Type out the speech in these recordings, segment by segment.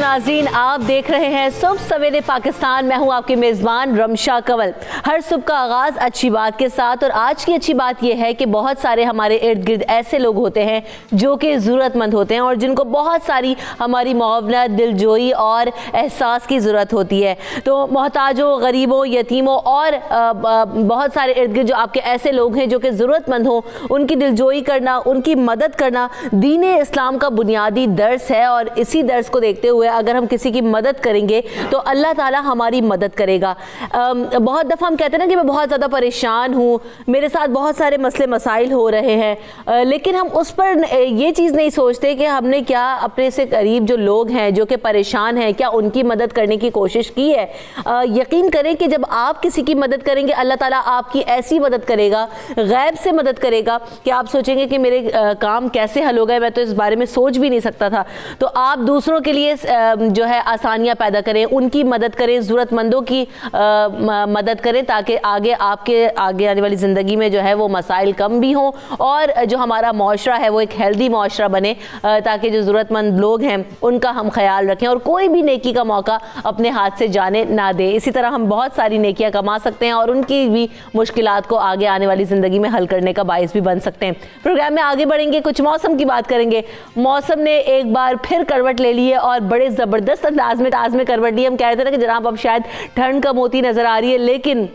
नाज़रीन, आप देख रहे हैं सुबह सवेरे पाकिस्तान। मैं हूं आपकी मेज़बान रमशा कंवल। हर सुबह का आगाज़ अच्छी बात के साथ, और आज की अच्छी बात यह है कि बहुत सारे हमारे इर्द गिर्द ऐसे लोग होते हैं जो कि ज़रूरतमंद होते हैं और जिनको बहुत सारी हमारी मुआवनत, दिलजोई और एहसास की ज़रूरत होती है। तो मोहताजों, गरीबों, यतीमों और बहुत सारे इर्द गिर्द जो आपके ऐसे लोग हैं जो कि ज़रूरतमंद हों, उनकी दिलजोई करना, उनकी मदद करना दीन इस्लाम का बुनियादी दर्स है। और इसी दर्स को देखते हुए अगर हम किसी की मदद करेंगे तो अल्लाह ताला हमारी मदद करेगा। बहुत दफ़ा हम कहते हैं ना कि मैं बहुत ज़्यादा परेशान हूँ, मेरे साथ बहुत सारे मसले मसाइल हो रहे हैं, लेकिन हम उस पर ये चीज़ नहीं सोचते कि हमने क्या अपने से करीब जो लोग हैं जो कि परेशान हैं, क्या उनकी मदद करने की कोशिश की है। यकीन करें कि जब आप किसी की मदद करेंगे, अल्लाह ताला आपकी ऐसी मदद करेगा, गैब से मदद करेगा कि आप सोचेंगे कि मेरे काम कैसे हल हो गए, मैं तो इस बारे में सोच भी नहीं सकता था। तो आप दूसरों के लिए जो है आसानियां पैदा करें, उनकी मदद करें, ज़रूरतमंदों की मदद करें, ताकि आपके आगे आने वाली ज़िंदगी में जो है वो मसाइल कम भी हों और जो हमारा माशरा है वो एक हेल्दी माशरा बने, ताकि जो ज़रूरतमंद लोग हैं उनका हम ख्याल रखें और कोई भी नेकी का मौका अपने हाथ से जाने ना दें। इसी तरह हम बहुत सारी नेकियां कमा सकते हैं और उनकी भी मुश्किलात को आगे आने वाली ज़िंदगी में हल करने का बाइस भी बन सकते हैं। प्रोग्राम में आगे बढ़ेंगे, कुछ मौसम की बात करेंगे। मौसम ने एक बार फिर करवट ले ली है और बड़े ज़बरदस्त अंदाज में करवट ली। हम कह रहे थे ना कि जनाब अब शायद ठंड कम होती नज़र आ रही है, लेकिन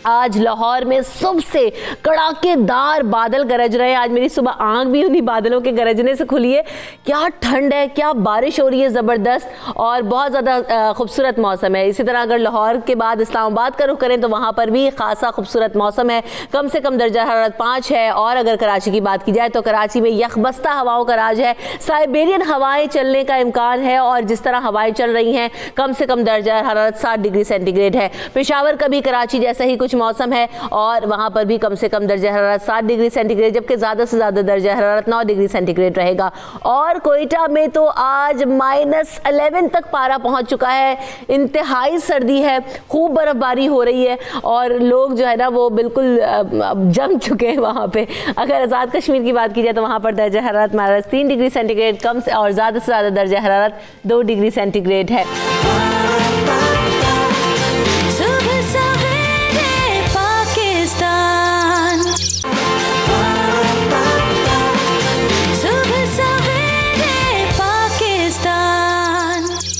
आज लाहौर में सुबह से कड़ाकेदार बादल गरज रहे हैं। आज मेरी सुबह आंख भी उन्हीं बादलों के गरजने से खुली है। क्या ठंड है, क्या बारिश हो रही है ज़बरदस्त, और बहुत ज़्यादा खूबसूरत मौसम है। इसी तरह अगर लाहौर के बाद इस्लामाबाद का रुख करें तो वहाँ पर भी खासा खूबसूरत मौसम है। कम से कम दर्जा हरारत 5 है। और अगर कराची की बात की जाए तो कराची में यखबस्ता हवाओं का राज है, साइबेरियन हवाएँ चलने का इम्कान है, और जिस तरह हवाएँ चल रही हैं कम से कम दर्जा हरारत 7 डिग्री सेंटीग्रेड है। पेशावर का भी कराची जैसा ही कुछ मौसम है और वहां पर भी कम से कम दर्जा हरारत 7 डिग्री सेंटीग्रेड, जबकि ज्यादा से ज्यादा दर्जा हरारत 9 डिग्री सेंटीग्रेड रहेगा। और कोयटा में तो आज -11 तक पारा पहुंच चुका है। इंतहाई सर्दी है, खूब बर्फबारी हो रही है और लोग जो है ना वो बिल्कुल जम चुके हैं वहां पे। अगर आज़ाद कश्मीर की बात की जाए तो वहां पर दर्जा हरारत -3 डिग्री सेंटीग्रेड कम से और ज्यादा से ज्यादा दर्जा हरारत 2 डिग्री सेंटीग्रेड है।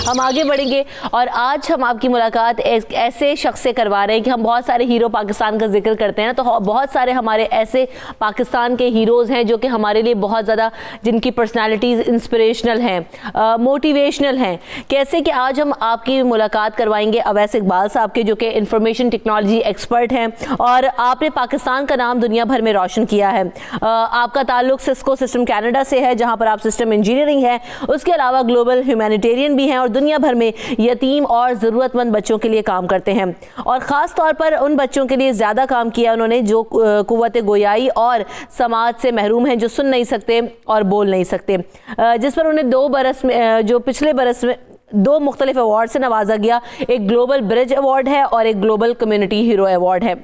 हम आगे बढ़ेंगे और आज हम आपकी मुलाकात एक ऐसे शख्स से करवा रहे हैं कि हम बहुत सारे हीरो पाकिस्तान का जिक्र करते हैं ना, तो बहुत सारे हमारे ऐसे पाकिस्तान के हीरोज़ हैं जो कि हमारे लिए बहुत ज़्यादा, जिनकी पर्सनालिटीज़ इंस्पिरेशनल हैं, मोटिवेशनल हैं। कैसे कि आज हम आपकी मुलाकात करवाएंगे अवैस इकबाल साहब के, जो कि इंफॉर्मेशन टेक्नोलॉजी एक्सपर्ट हैं और आपने पाकिस्तान का नाम दुनिया भर में रोशन किया है। आपका ताल्लुक सिस्को सिस्टम कैनेडा से है, जहाँ पर आप सिस्टम इंजीनियरिंग है। उसके अलावा ग्लोबल ह्यूमैनिटेरियन भी हैं और दुनिया भर में यतीम और ज़रूरतमंद बच्चों के लिए काम करते हैं, और ख़ास तौर पर उन बच्चों के लिए ज़्यादा काम किया उन्होंने जो कुव्वत गोयाई और समाज से महरूम हैं, जो सुन नहीं सकते और बोल नहीं सकते, जिस पर उन्हें 2 बरस में, जो पिछले बरस में 2 मुख्तलिफ अवार्ड से नवाजा गया। एक ग्लोबल ब्रिज अवार्ड है और एक ग्लोबल कम्युनिटी हीरो अवार्ड है।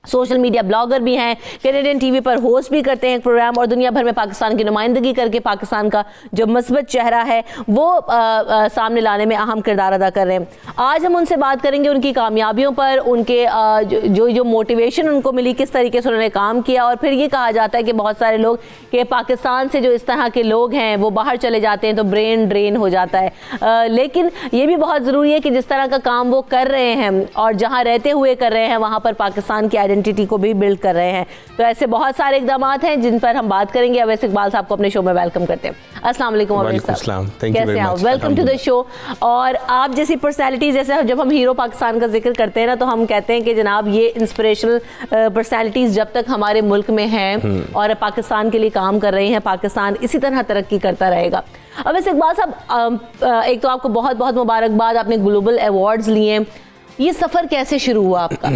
सोशल मीडिया ब्लॉगर भी हैं, कैनेडियन टीवी पर होस्ट भी करते हैं एक प्रोग्राम, और दुनिया भर में पाकिस्तान की नुमाइंदगी करके पाकिस्तान का जो मस्बत चेहरा है वो सामने लाने में अहम किरदार अदा कर रहे हैं। आज हम उनसे बात करेंगे उनकी कामयाबियों पर, उनके जो मोटिवेशन उनको मिली, किस तरीके से उन्होंने काम किया। और फिर ये कहा जाता है कि बहुत सारे लोग कि पाकिस्तान से जो इस तरह के लोग हैं वो बाहर चले जाते हैं तो ब्रेन ड्रेन हो जाता है, लेकिन ये भी बहुत ज़रूरी है कि जिस तरह का काम वो कर रहे हैं और जहाँ रहते हुए कर रहे हैं वहाँ पर पाकिस्तान की आइडेंटिटी को भी बिल्ड कर रहे हैं। तो ऐसे बहुत सारे इकदाम हैं जिन पर हम बात करेंगे। अवैस इकबाल साहब को अपने शो में वेलकम करते हैं। अस्सलाम वालेकुम अवैस साहब, कैसे हैं आप? Welcome to the show. और आप जैसी पर्सनैलिटी, जैसे जब हम हीरो पाकिस्तान का जिक्र करते हैं ना तो हम कहते हैं कि जनाब ये इंस्पिरेशनल पर्सनैलिटीज़ जब तक हमारे मुल्क में हैं और पाकिस्तान के लिए काम कर रही हैं, पाकिस्तान इसी तरह तरक्की करता रहेगा। अवैस इकबाल साहब, एक तो आपको बहुत बहुत मुबारकबाद, आपने ग्लोबल अवार्ड्स लिए। ये सफ़र कैसे शुरू हुआ आपका?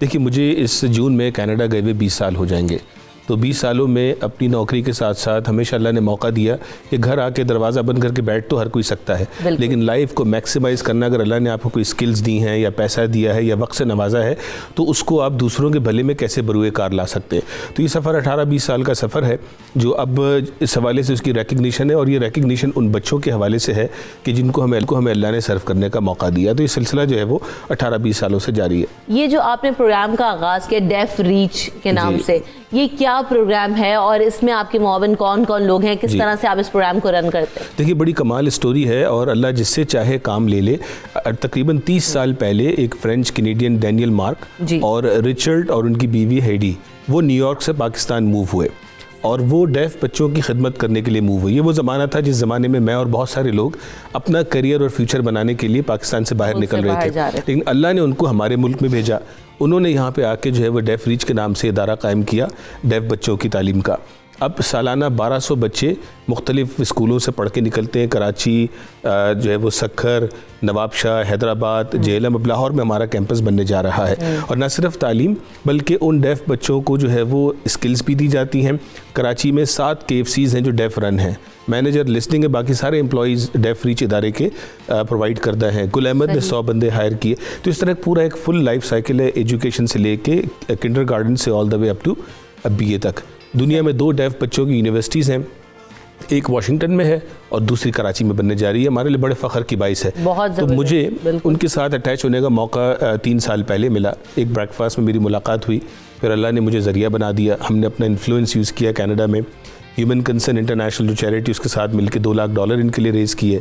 देखिए, मुझे इस जून में कनाडा गए हुए 20 साल हो जाएंगे। तो 20 सालों में अपनी नौकरी के साथ साथ हमेशा अल्लाह ने मौका दिया कि घर आके दरवाज़ा बंद करके बैठ तो हर कोई सकता है, लेकिन लाइफ को मैक्सिमाइज़ करना, अगर अल्लाह ने आपको कोई स्किल्स दी हैं या पैसा दिया है या वक्त से नवाजा है, तो उसको आप दूसरों के भले में कैसे बरूए कार ला सकते हैं। तो ये सफ़र 18-20 साल का सफ़र है जो अब इस हवाले से उसकी रिकग्निशन है, और ये रिकग्निशन उन बच्चों के हवाले से है कि जिनको हमें अल्लाह ने सर्व करने का मौका दिया। तो ये सिलसिला जो है वो 18-20 सालों से जारी है। ये जो आपने प्रोग्राम का आगाज़ किया डेफ रीच के नाम से, ये क्या प्रोग्राम है और इसमें आपके मुआविन कौन कौन लोग हैं, किस तरह से आप इस प्रोग्राम को रन करते हैं? देखिए, बड़ी कमाल स्टोरी है और अल्लाह जिससे चाहे काम ले ले। तकरीबन 30 साल पहले एक फ्रेंच कैनेडियन डैनियल मार्क और रिचर्ड और उनकी बीवी हेडी, वो न्यूयॉर्क से पाकिस्तान मूव हुए और वो डेफ बच्चों की खिदमत करने के लिए मूव हुई। ये वो ज़माना था जिस ज़माने में मैं और बहुत सारे लोग अपना करियर और फ्यूचर बनाने के लिए पाकिस्तान से बाहर निकल रहे थे, लेकिन अल्लाह ने उनको हमारे मुल्क में भेजा। उन्होंने यहाँ पे आके जो है वो डेफ रीच के नाम से इदारा कायम किया डेफ बच्चों की तालीम का। अब सालाना 1200 बच्चे मुख्तलिफ स्कूलों से पढ़ के निकलते हैं। कराची जो है वो सक्खर, नवाबशाह, हैदराबाद, जेहलम, अब लाहौर में हमारा कैंपस बनने जा रहा है। और न सिर्फ तालीम बल्कि उन डेफ बच्चों को जो है वो स्किल्स भी दी जाती हैं। कराची में 7 KFCs हैं जो डेफ रन हैं। मैनेजर, लिस्टिंग के बाकी सारे एम्प्लॉइज़ डेफ रीच इदारे के प्रोवाइड करता है। गुल अहमद ने 100 बंदे हायर किए। तो इस तरह पूरा एक फुल लाइफ साइकिल है, एजुकेशन से लेके किंडरगार्टन से all the way up to BA तक। दुनिया में 2 डेफ बच्चों की यूनिवर्सिटीज़ हैं, एक वाशिंगटन में है और दूसरी कराची में बनने जा रही है। हमारे लिए बड़े फ़ख्र की बाइस है। तो मुझे उनके साथ अटैच होने का मौका 3 साल पहले मिला। एक ब्रेकफास्ट में मेरी मुलाकात हुई, फिर अल्लाह ने मुझे ज़रिया बना दिया। हमने अपना इन्फ्लुएंस यूज़ किया कनाडा में। ह्यूमन कंसर्न इंटरनेशनल जो चैरिटी, उसके साथ मिलकर $2 लाख इनके लिए रेज़ किए।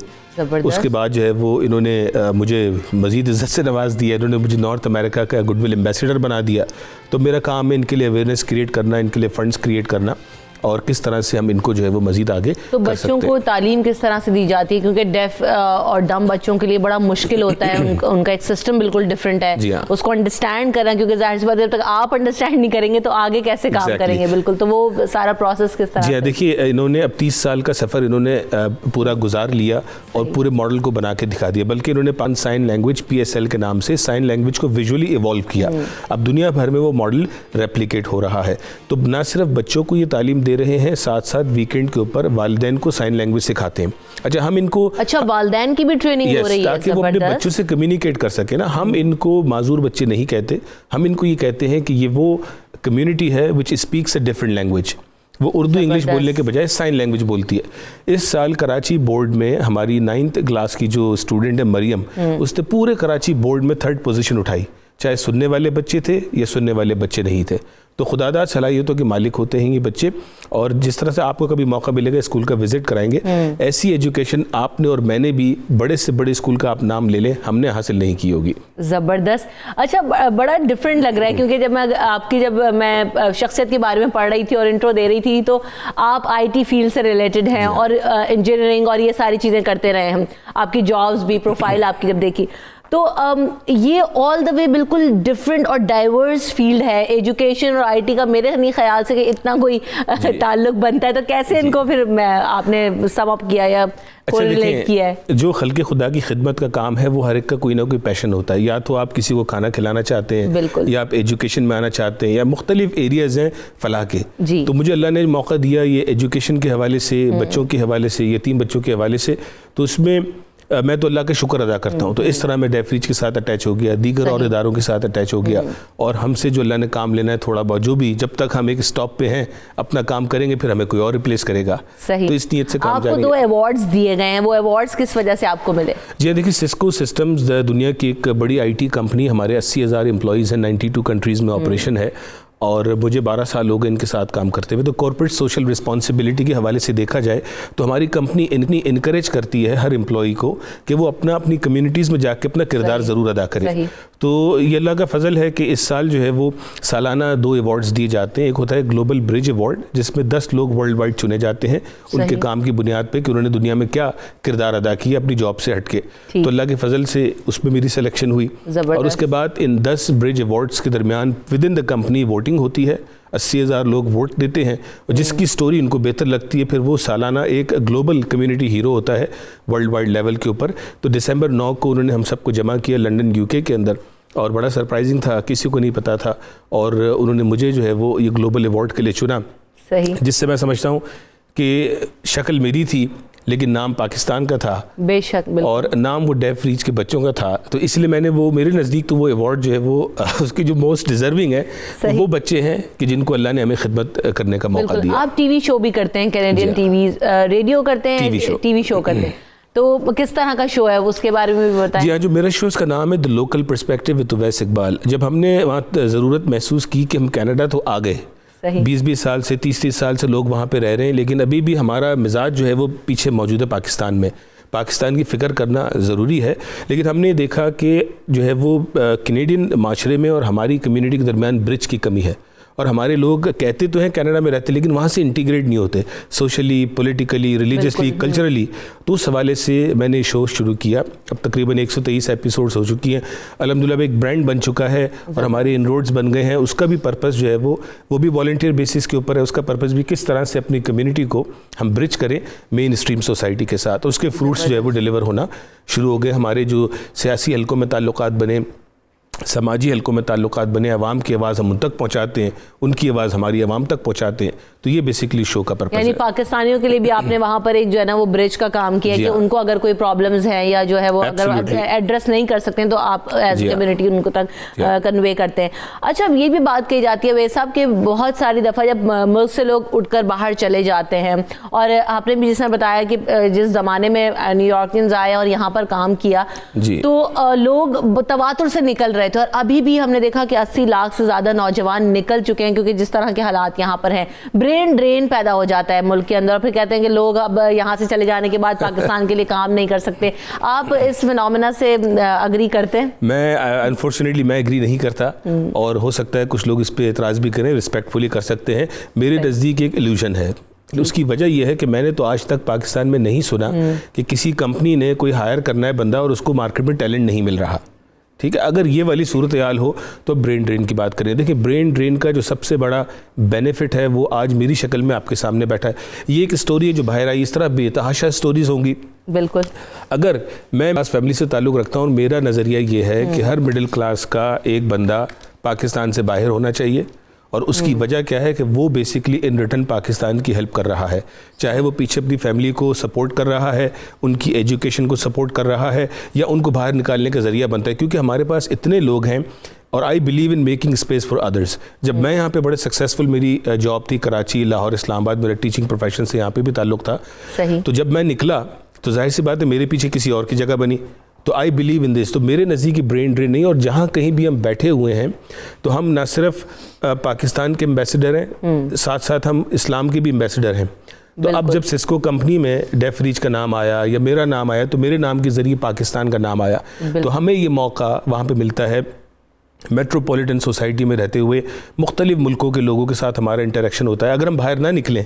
उसके बाद जो है वो इन्होंने मुझे मज़ीद इज़्ज़त से नवाज दिया। इन्होंने मुझे नॉर्थ अमेरिका का गुडविल एम्बेसडर बना दिया। तो मेरा काम है इनके लिए अवेयरनेस क्रिएट करना, इनके लिए फ़ंड्स क्रिएट करना और किस तरह से हम इनको जो है वो मजीद आगे तो बच्चों को तालीम किस तरह से दी जाती है, क्योंकि डेफ और डम बच्चों के लिए बड़ा मुश्किल होता है। उनका एक सिस्टम बिल्कुल डिफरेंट है, उसको अंडरस्टैंड करना, क्योंकि जाहिर सी बात है जब तक आप अंडरस्टैंड नहीं करेंगे तो आगे कैसे काम करेंगे। बिल्कुल, तो वो सारा प्रोसेस किस तरह? जी देखिए, इन्होंने अब 30 साल का सफ़र इन्होंने पूरा गुजार लिया और पूरे मॉडल को बना के दिखा दिया। बल्कि इन्होंने पान साइन लैंग्वेज PSL के नाम से साइन लैंग्वेज को विजुअली इवॉल्व किया। अब दुनिया भर में वो मॉडल रेप्लिकेट हो रहा है। तो ना सिर्फ बच्चों को ये तालीम दे रहे हैं, साथ साथ वीकेंड के ऊपर वालिदैन को साइन लैंग्वेज सिखाते हैं। अच्छा, हम इनको वालिदैन की भी ट्रेनिंग हो रही है ताकि वो अपने बच्चों से कम्युनिकेट कर सके ना। हम इनको माजूर बच्चे नहीं कहते, हम इनको ये कहते हैं कि ये वो कम्युनिटी है विच स्पीक्स अ डिफरेंट लैंग्वेज। वो उर्दू इंग्लिश बोलने के बजाय साइन लैंग्वेज बोलती है। इस साल कराची बोर्ड में हमारी 9th क्लास की जो स्टूडेंट है मरियम, उसने पूरे कराची बोर्ड में 3rd पोजीशन उठाई, चाहे सुनने वाले बच्चे थे या सुनने वाले बच्चे नहीं थे। तो खुदादाद सलाहियतों के मालिक होते हैं ये बच्चे। और जिस तरह से आपको कभी मौका मिलेगा स्कूल का विजिट कराएंगे, ऐसी एजुकेशन आपने और मैंने भी बड़े से बड़े स्कूल का आप नाम ले लें, हमने हासिल नहीं की होगी। ज़बरदस्त। अच्छा, बड़ा डिफरेंट लग रहा है, क्योंकि जब मैं शख्सियत के बारे में पढ़ रही थी और इंट्रो दे रही थी तो आप IT फील्ड से रिलेटेड हैं और इंजीनियरिंग और ये सारी चीज़ें करते रहे हैं। आपकी जॉब्स भी, प्रोफाइल आपकी जब देखी तो ये ऑल द वे बिल्कुल डिफरेंट और डाइवर्स फील्ड है। एजुकेशन और IT का मेरे नहीं ख्याल से कि इतना कोई ताल्लुक बनता है, तो कैसे इनको फिर आपने सम अप किया या कोरिलेट किया है? जो खल्क़े खुदा की खिदमत का काम है वो हर एक का कोई ना कोई पैशन होता है। या तो आप किसी को खाना खिलाना चाहते हैं, या आप एजुकेशन में आना चाहते हैं, या मुख्तलिफ एरियाज़ हैं फलाह के। तो मुझे अल्लाह ने मौका दिया ये एजुकेशन के हवाले से, बच्चों के हवाले से, यतीम बच्चों के हवाले से, तो उसमें मैं तो अल्लाह का शुक्र अदा करता हूँ। तो इस तरह मैं डेफ रीच के साथ अटैच हो गया, दीगर और इदारों के साथ अटैच हो गया, और हमसे जो अल्लाह ने काम लेना है थोड़ा बहुत, जो भी, जब तक हम एक स्टॉप पे हैं अपना काम करेंगे, फिर हमें कोई और रिप्लेस करेगा। सही। तो इस नीयत से काम जारी है। आपको 2 अवार्ड्स दिए गए हैं, वो अवार्ड्स किस वजह से आपको मिले? जी देखिए, सिस्को सिस्टम्स दुनिया की एक बड़ी IT कंपनी, हमारे 80,000 एम्प्लॉइज़ हैं, 92 कंट्रीज़ में ऑपरेशन है, और मुझे 12 साल हो गए इनके साथ काम करते हुए। तो कॉर्पोरेट सोशल रिस्पॉन्सिबिलिटी के हवाले से देखा जाए तो हमारी कंपनी इतनी इनकरेज करती है हर एम्प्लॉई को कि वो अपनी कम्युनिटीज़ में जाके अपना किरदार ज़रूर अदा करे। तो ये अल्लाह का फ़ज़ल है कि इस साल जो है वो सालाना 2 अवार्ड्स दिए जाते हैं। एक होता है ग्लोबल ब्रिज अवार्ड, जिसमें 10 लोग वर्ल्ड वाइड चुने जाते हैं उनके काम की बुनियाद पर कि उन्होंने दुनिया में क्या किरदार अदा किया अपनी जॉब से हट के। तो अल्लाह के फ़ज़ल से उसमें मेरी सिलेक्शन हुई, और उसके बाद इन 10 ब्रिज अवार्ड्स के दरमियान with in the company voting होती है। 80,000 लोग वोट देते हैं, और जिसकी स्टोरी उनको बेहतर लगती है फिर वो सालाना एक ग्लोबल कम्युनिटी हीरो होता है वर्ल्ड वाइड लेवल के ऊपर। तो दिसंबर 9 को उन्होंने हम सबको जमा किया लंदन UK के अंदर, और बड़ा सरप्राइजिंग था, किसी को नहीं पता था, और उन्होंने मुझे जो है वो ये ग्लोबल अवार्ड के लिए चुना। सही। जिससे मैं समझता हूँ कि शक्ल मेरी थी लेकिन नाम पाकिस्तान का था। बेशक, बिल्कुल। और नाम वो डेफ रीच के बच्चों का था, तो इसलिए मैंने वो, मेरे नज़दीक तो वो अवार्ड जो है वो उसकी जो मोस्ट डिजर्विंग है वो बच्चे हैं कि जिनको अल्लाह ने हमें खिदमत करने का मौका दिया। आप टीवी शो भी करते हैं, कैनेडियन टीवी, रेडियो करते हैं, टीवी शो करते हैं, तो किस तरह का शो है उसके बारे में भी बताएं। जी हाँ, जो मेरा शो उसका नाम है the local perspective with Uwais Iqbal. जब हमने वहाँ ज़रूरत महसूस की कि हम कनाडा तो आ गए, 20-20 साल से 30-30 साल से लोग वहाँ पे रह रहे हैं, लेकिन अभी भी हमारा मिजाज जो है वो पीछे मौजूद है पाकिस्तान में। पाकिस्तान की फ़िक्र करना ज़रूरी है, लेकिन हमने देखा कि जो है वो कैनेडियन माशरे में और हमारी कम्युनिटी के दरमियान ब्रिज की कमी है। और हमारे लोग कहते तो हैं कनाडा में रहते, लेकिन वहाँ से इंटीग्रेट नहीं होते सोशली, पॉलिटिकली, रिलीजियसली, कल्चरली। तो उस हवाले से मैंने शो शुरू किया। अब तकरीबन 123 एपिसोड्स हो चुकी हैं। अल्हम्दुलिल्लाह एक ब्रांड बन चुका है और हमारे इनरोड्स बन गए हैं। उसका भी पर्पस जो है वो भी वॉलंटियर बेसिस के ऊपर है। उसका पर्पस भी किस तरह से अपनी कम्युनिटी को हम ब्रिज करें मेन स्ट्रीम सोसाइटी के साथ। उसके फ्रूट्स जो है वो डिलीवर होना शुरू हो गए। हमारे जो सियासी हलकों में ताल्लुकात बने, समाजी हलकों में ताल्लुकात बने, आवाम की आवाज़ हम उन तक पहुँचाते हैं, उनकी आवाज़ हमारी आवाम तक पहुँचाते हैं। तो ये बेसिकली शो का पर्पस है। यानी पाकिस्तानियों के लिए भी आपने वहाँ पर एक जो है ना वो ब्रिज का काम किया कि उनको अगर कोई प्रॉब्लम्स हैं या जो है वो अगर एड्रेस नहीं कर सकते हैं तो आप एज कम्युनिटी उनको तक कन्वे करते हैं। अच्छा, अब ये भी बात कही जाती है वैसे साहब कि बहुत सारी दफ़ा जब मुल्क से लोग उठकर बाहर चले जाते हैं, और आपने भी जिसने बताया कि जिस ज़माने में न्यूयॉर्कियंस आए और यहाँ पर काम किया तो लोग तवातुर से निकल रहे थे, और अभी भी हमने देखा कि 80 लाख से ज़्यादा नौजवान निकल चुके हैं, क्योंकि जिस तरह के हालात यहाँ पर हैं ब्रेन ड्रेन पैदा हो जाता है मुल्क के अंदर। और फिर कहते हैं कि लोग अब यहाँ से चले जाने के बाद पाकिस्तान के लिए काम नहीं कर सकते। आप इस फिनोमेना से अग्री करते हैं? मैं अनफॉर्चुनेटली मैं एग्री नहीं करता, और हो सकता है कुछ लोग इस पर एतराज़ भी करें, रिस्पेक्टफुली कर सकते हैं। मेरे नज़दीक एक इल्यूजन है। उसकी वजह यह है कि मैंने तो आज तक पाकिस्तान में नहीं सुना कि किसी कंपनी ने कोई हायर करना है बंदा और उसको मार्केट में टैलेंट नहीं मिल रहा। ठीक है, अगर ये वाली सूरत हाल हो तो ब्रेन ड्रेन की बात करें। देखिए, ब्रेन ड्रेन का जो सबसे बड़ा बेनिफिट है वो आज मेरी शक्ल में आपके सामने बैठा है। ये एक स्टोरी है जो बाहर आई, इस तरह बेतहाशा स्टोरीज होंगी। बिल्कुल। अगर मैं बस फैमिली से ताल्लुक़ रखता हूँ, मेरा नज़रिया ये है कि हर मिडिल क्लास का एक बंदा पाकिस्तान से बाहर होना चाहिए, और उसकी वजह क्या है कि वो बेसिकली इन रिटर्न पाकिस्तान की हेल्प कर रहा है। चाहे वो पीछे अपनी फैमिली को सपोर्ट कर रहा है, उनकी एजुकेशन को सपोर्ट कर रहा है, या उनको बाहर निकालने का ज़रिया बनता है। क्योंकि हमारे पास इतने लोग हैं, और I believe in making space for others. जब मैं यहाँ पे बड़े सक्सेसफुल, मेरी जॉब थी कराची, लाहौर, इस्लामाबाद, मेरा टीचिंग प्रोफेशन से यहाँ पे भी ताल्लुक़ था। सही। तो जब मैं निकला तो जाहिर सी बात है मेरे पीछे किसी और की जगह बनी। तो आई बिलीव इन दिस। तो मेरे नज़दीक ब्रेन ड्रेन नहीं। और जहाँ कहीं भी हम बैठे हुए हैं तो हम ना सिर्फ पाकिस्तान के एम्बेसडर हैं, साथ साथ हम इस्लाम के भी एम्बेसडर हैं। तो अब जब सिस्को कंपनी में डेफ रीच का नाम आया या मेरा नाम आया, तो मेरे नाम के ज़रिए पाकिस्तान का नाम आया। तो हमें ये मौका वहाँ पे मिलता है मेट्रोपॉलिटन सोसाइटी में रहते हुए मुख्तलिफ मुल्कों के लोगों के साथ हमारा इंटरेक्शन होता है। अगर हम बाहर ना निकलें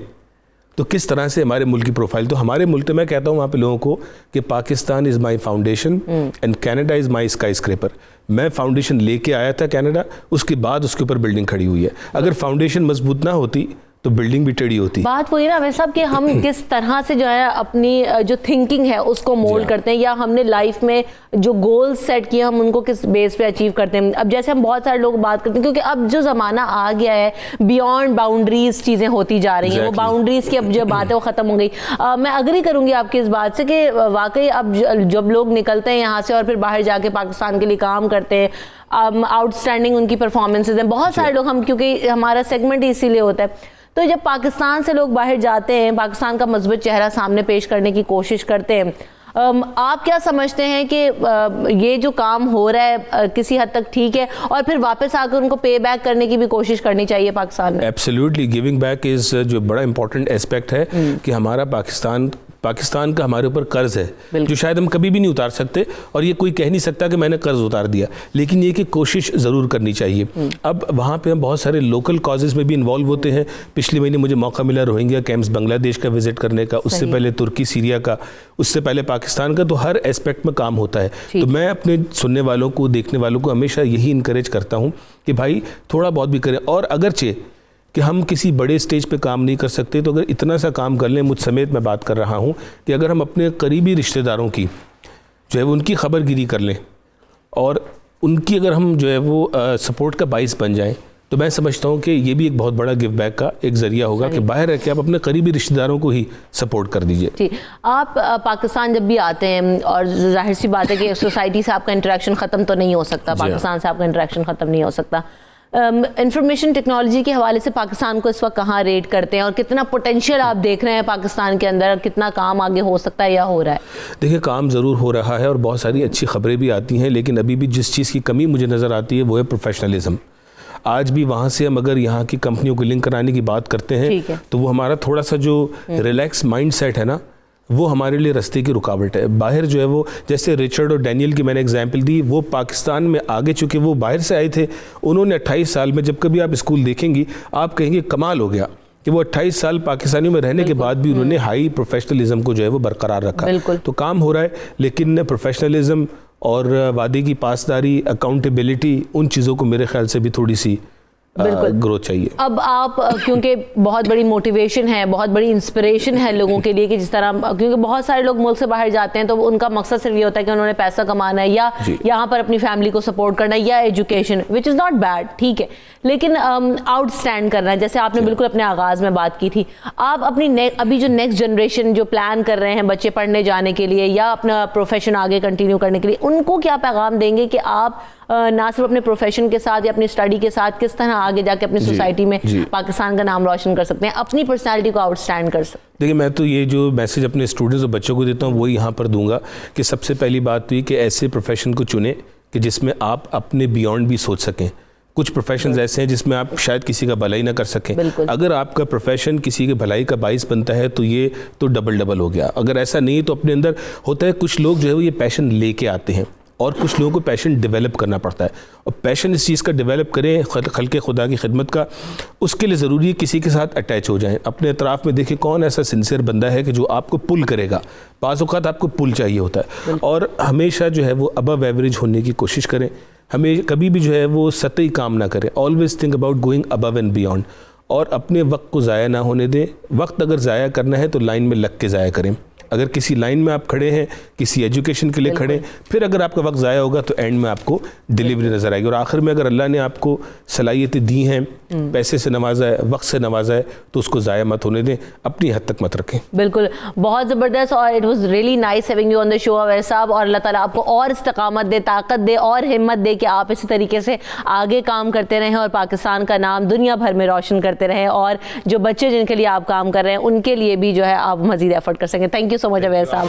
तो किस तरह से हमारे मुल्क की प्रोफाइल, तो हमारे मुल्क में मैं कहता हूँ वहाँ पे लोगों को कि Pakistan is my foundation and Canada is my sky scraper. मैं फाउंडेशन लेके आया था कनाडा, उसके बाद उसके ऊपर बिल्डिंग खड़ी हुई है। अगर फाउंडेशन मजबूत ना होती तो बिल्डिंग भी टेढ़ी होती। बात वही ना वैसे साहब कि हम किस तरह से जो है अपनी जो थिंकिंग है उसको मोल्ड करते हैं, या हमने लाइफ में जो गोल सेट किए हम उनको किस बेस पे अचीव करते हैं। अब जैसे हम बहुत सारे लोग बात करते हैं, क्योंकि अब जो ज़माना आ गया है बियॉन्ड बाउंड्रीज चीज़ें होती जा रही हैं। वो बाउंड्रीज की अब जो बात है वो ख़त्म हो गई। मैं अग्री करूँगी आपकी इस बात से कि वाकई अब जब लोग निकलते हैं यहाँ से और फिर बाहर जाके पाकिस्तान के लिए काम करते हैं, आउटस्टैंडिंग उनकी परफॉर्मेंसेज हैं। बहुत सारे लोग, हम क्योंकि हमारा सेगमेंट इसीलिए होता है, तो जब पाकिस्तान से लोग बाहर जाते हैं, पाकिस्तान का मजबूत चेहरा सामने पेश करने की कोशिश करते हैं, आप क्या समझते हैं कि ये जो काम हो रहा है किसी हद तक ठीक है, और फिर वापस आकर उनको पे बैक करने की भी कोशिश करनी चाहिए पाकिस्तान में? एब्सोल्युटली, गिविंग बैक इज़ जो बड़ा इंपॉर्टेंट एस्पेक्ट है कि हमारा पाकिस्तान का हमारे ऊपर कर्ज है जो शायद हम कभी भी नहीं उतार सकते, और ये कोई कह नहीं सकता कि मैंने कर्ज उतार दिया, लेकिन ये कि कोशिश ज़रूर करनी चाहिए। अब वहाँ पे हम बहुत सारे लोकल कॉजेज़ में भी इन्वॉल्व होते हैं। पिछले महीने मुझे मौका मिला रोहिंग्या कैंप्स बांग्लादेश का विज़िट करने का, उससे पहले तुर्की सीरिया का, उससे पहले पाकिस्तान का। तो हर एस्पेक्ट में काम होता है। तो मैं अपने सुनने वालों को, देखने वालों को हमेशा यही इनकरेज करता हूँ कि भाई थोड़ा बहुत भी करें, और अगरचे कि हम किसी बड़े स्टेज पे काम नहीं कर सकते, तो अगर इतना सा काम कर लें, मुझ समेत मैं बात कर रहा हूँ, कि अगर हम अपने करीबी रिश्तेदारों की जो है उनकी खबरगिरी कर लें, और उनकी अगर हम जो है वो सपोर्ट का बाइस बन जाएं तो मैं समझता हूँ कि ये भी एक बहुत बड़ा गिव बैक का एक जरिया होगा कि बाहर रह के आप अपने करीबी रिश्तेदारों को ही सपोर्ट कर दीजिए। जी, आप पाकिस्तान जब भी आते हैं और जाहिर सी बात है कि सोसाइटी से आपका इंटरेक्शन ख़त्म तो नहीं हो सकता, पाकिस्तान से आपका इंटरेक्शन ख़त्म नहीं हो सकता। इंफॉर्मेशन टेक्नोलॉजी के हवाले से पाकिस्तान को इस वक्त कहाँ रेट करते हैं और कितना पोटेंशियल आप देख रहे हैं पाकिस्तान के अंदर, कितना काम आगे हो सकता है या हो रहा है? देखिए, काम ज़रूर हो रहा है और बहुत सारी अच्छी खबरें भी आती हैं, लेकिन अभी भी जिस चीज़ की कमी मुझे नज़र आती है वो है प्रोफेशनलिज्म। आज भी वहाँ से हम अगर यहाँ की कंपनियों को लिंक कराने की बात करते हैं तो वो हमारा थोड़ा सा जो रिलैक्स माइंड सेट है ना, वो हमारे लिए रास्ते की रुकावट है। बाहर जो है वो, जैसे रिचर्ड और डैनियल की मैंने एग्जांपल दी, वो पाकिस्तान में आगे चुके, वो बाहर से आए थे, उन्होंने 28 साल में, जब कभी आप स्कूल देखेंगी आप कहेंगे कमाल हो गया कि वो 28 साल पाकिस्तानियों में रहने के बाद भी उन्होंने हाई प्रोफेशनलिज्म को जो है वो बरकरार रखा। तो काम हो रहा है, लेकिन प्रोफेशनलिज्म और वादे की पासदारी, अकाउंटेबिलिटी, उन चीज़ों को मेरे ख्याल से भी थोड़ी सी ग्रोथ चाहिए। अब आप क्योंकि बहुत बड़ी मोटिवेशन है, बहुत बड़ी इंस्पिरेशन है लोगों के लिए कि जिस तरह, क्योंकि बहुत सारे लोग मुल्क से बाहर जाते हैं तो उनका मकसद सिर्फ ये होता है कि उन्होंने पैसा कमाना है या यहाँ पर अपनी फैमिली को सपोर्ट करना है या education, which is not bad, ठीक है, लेकिन आउटस्टैंड करना है। जैसे आपने बिल्कुल अपने आगाज़ में बात की थी, आप अपनी अभी जो नेक्स्ट जनरेशन जो प्लान कर रहे हैं बच्चे पढ़ने जाने के लिए या अपना प्रोफेशन आगे कंटिन्यू करने के लिए, उनको क्या पैगाम देंगे कि आप ना सिर्फ अपने प्रोफेशन के साथ या अपनी स्टडी के साथ किस तरह आगे जाके अपनी सोसाइटी में पाकिस्तान का नाम रोशन कर सकते हैं, अपनी पर्सनालिटी को आउटस्टैंड कर सकते हैं? देखिए, मैं तो ये जो मैसेज अपने स्टूडेंट्स और बच्चों को देता हूँ वो यहाँ पर दूंगा कि सबसे पहली बात हुई कि ऐसे प्रोफेशन को चुनें कि जिसमें आप अपने बियॉन्ड भी सोच सकें। कुछ प्रोफेशंस ऐसे हैं जिसमें आप शायद किसी का भलाई ना कर सकें। अगर आपका प्रोफेशन किसी के भलाई का बाइस बनता है तो ये तो डबल हो गया। अगर ऐसा नहीं तो अपने अंदर होता है, कुछ लोग जो है वो ये पैशन लेके आते हैं और कुछ लोगों को पैशन डेवलप करना पड़ता है, और पैशन इस चीज़ का डेवलप करें खल्क़े खुदा की खिदमत का, उसके लिए ज़रूरी है किसी के साथ अटैच हो जाएं। अपने अतराफ़ में देखिए कौन ऐसा सिंसियर बंदा है कि जो आपको पुल करेगा। बाज़ औक़ात आपको पुल चाहिए होता है, और हमेशा जो है वो अबव एवरेज होने की कोशिश करें। हमें कभी भी जो है वो सतही काम ना करें। Always think about going above and beyond, और अपने वक्त को ज़ाया ना होने दें। वक्त अगर ज़ाया करना है तो लाइन में लग के ज़ाया करें। अगर किसी लाइन में आप खड़े हैं, किसी एजुकेशन के लिए खड़े, फिर अगर आपका वक्त ज़ाया होगा तो एंड में आपको डिलीवरी नज़र आएगी। और आखिर में अगर अल्लाह ने आपको सलाहियतें दी हैं, पैसे से नवाजा है, वक्त से नवाजा है, तो उसको ज़ाया मत होने दें, अपनी हद तक मत रखें। बिल्कुल, बहुत ज़बरदस्त, और it was really nice having you on the show Awais साहब। और अल्लाह ताला आपको और इस्तिकामत दे, ताकत दे और हिम्मत दे कि आप इसी तरीके से आगे काम करते रहें और पाकिस्तान का नाम दुनिया भर में रोशन करते रहें, और जो बच्चे जिनके लिए आप काम कर रहे हैं उनके लिए भी जो है आप मज़ीद एफर्ट कर सकें। Thank you so much Awais साहब।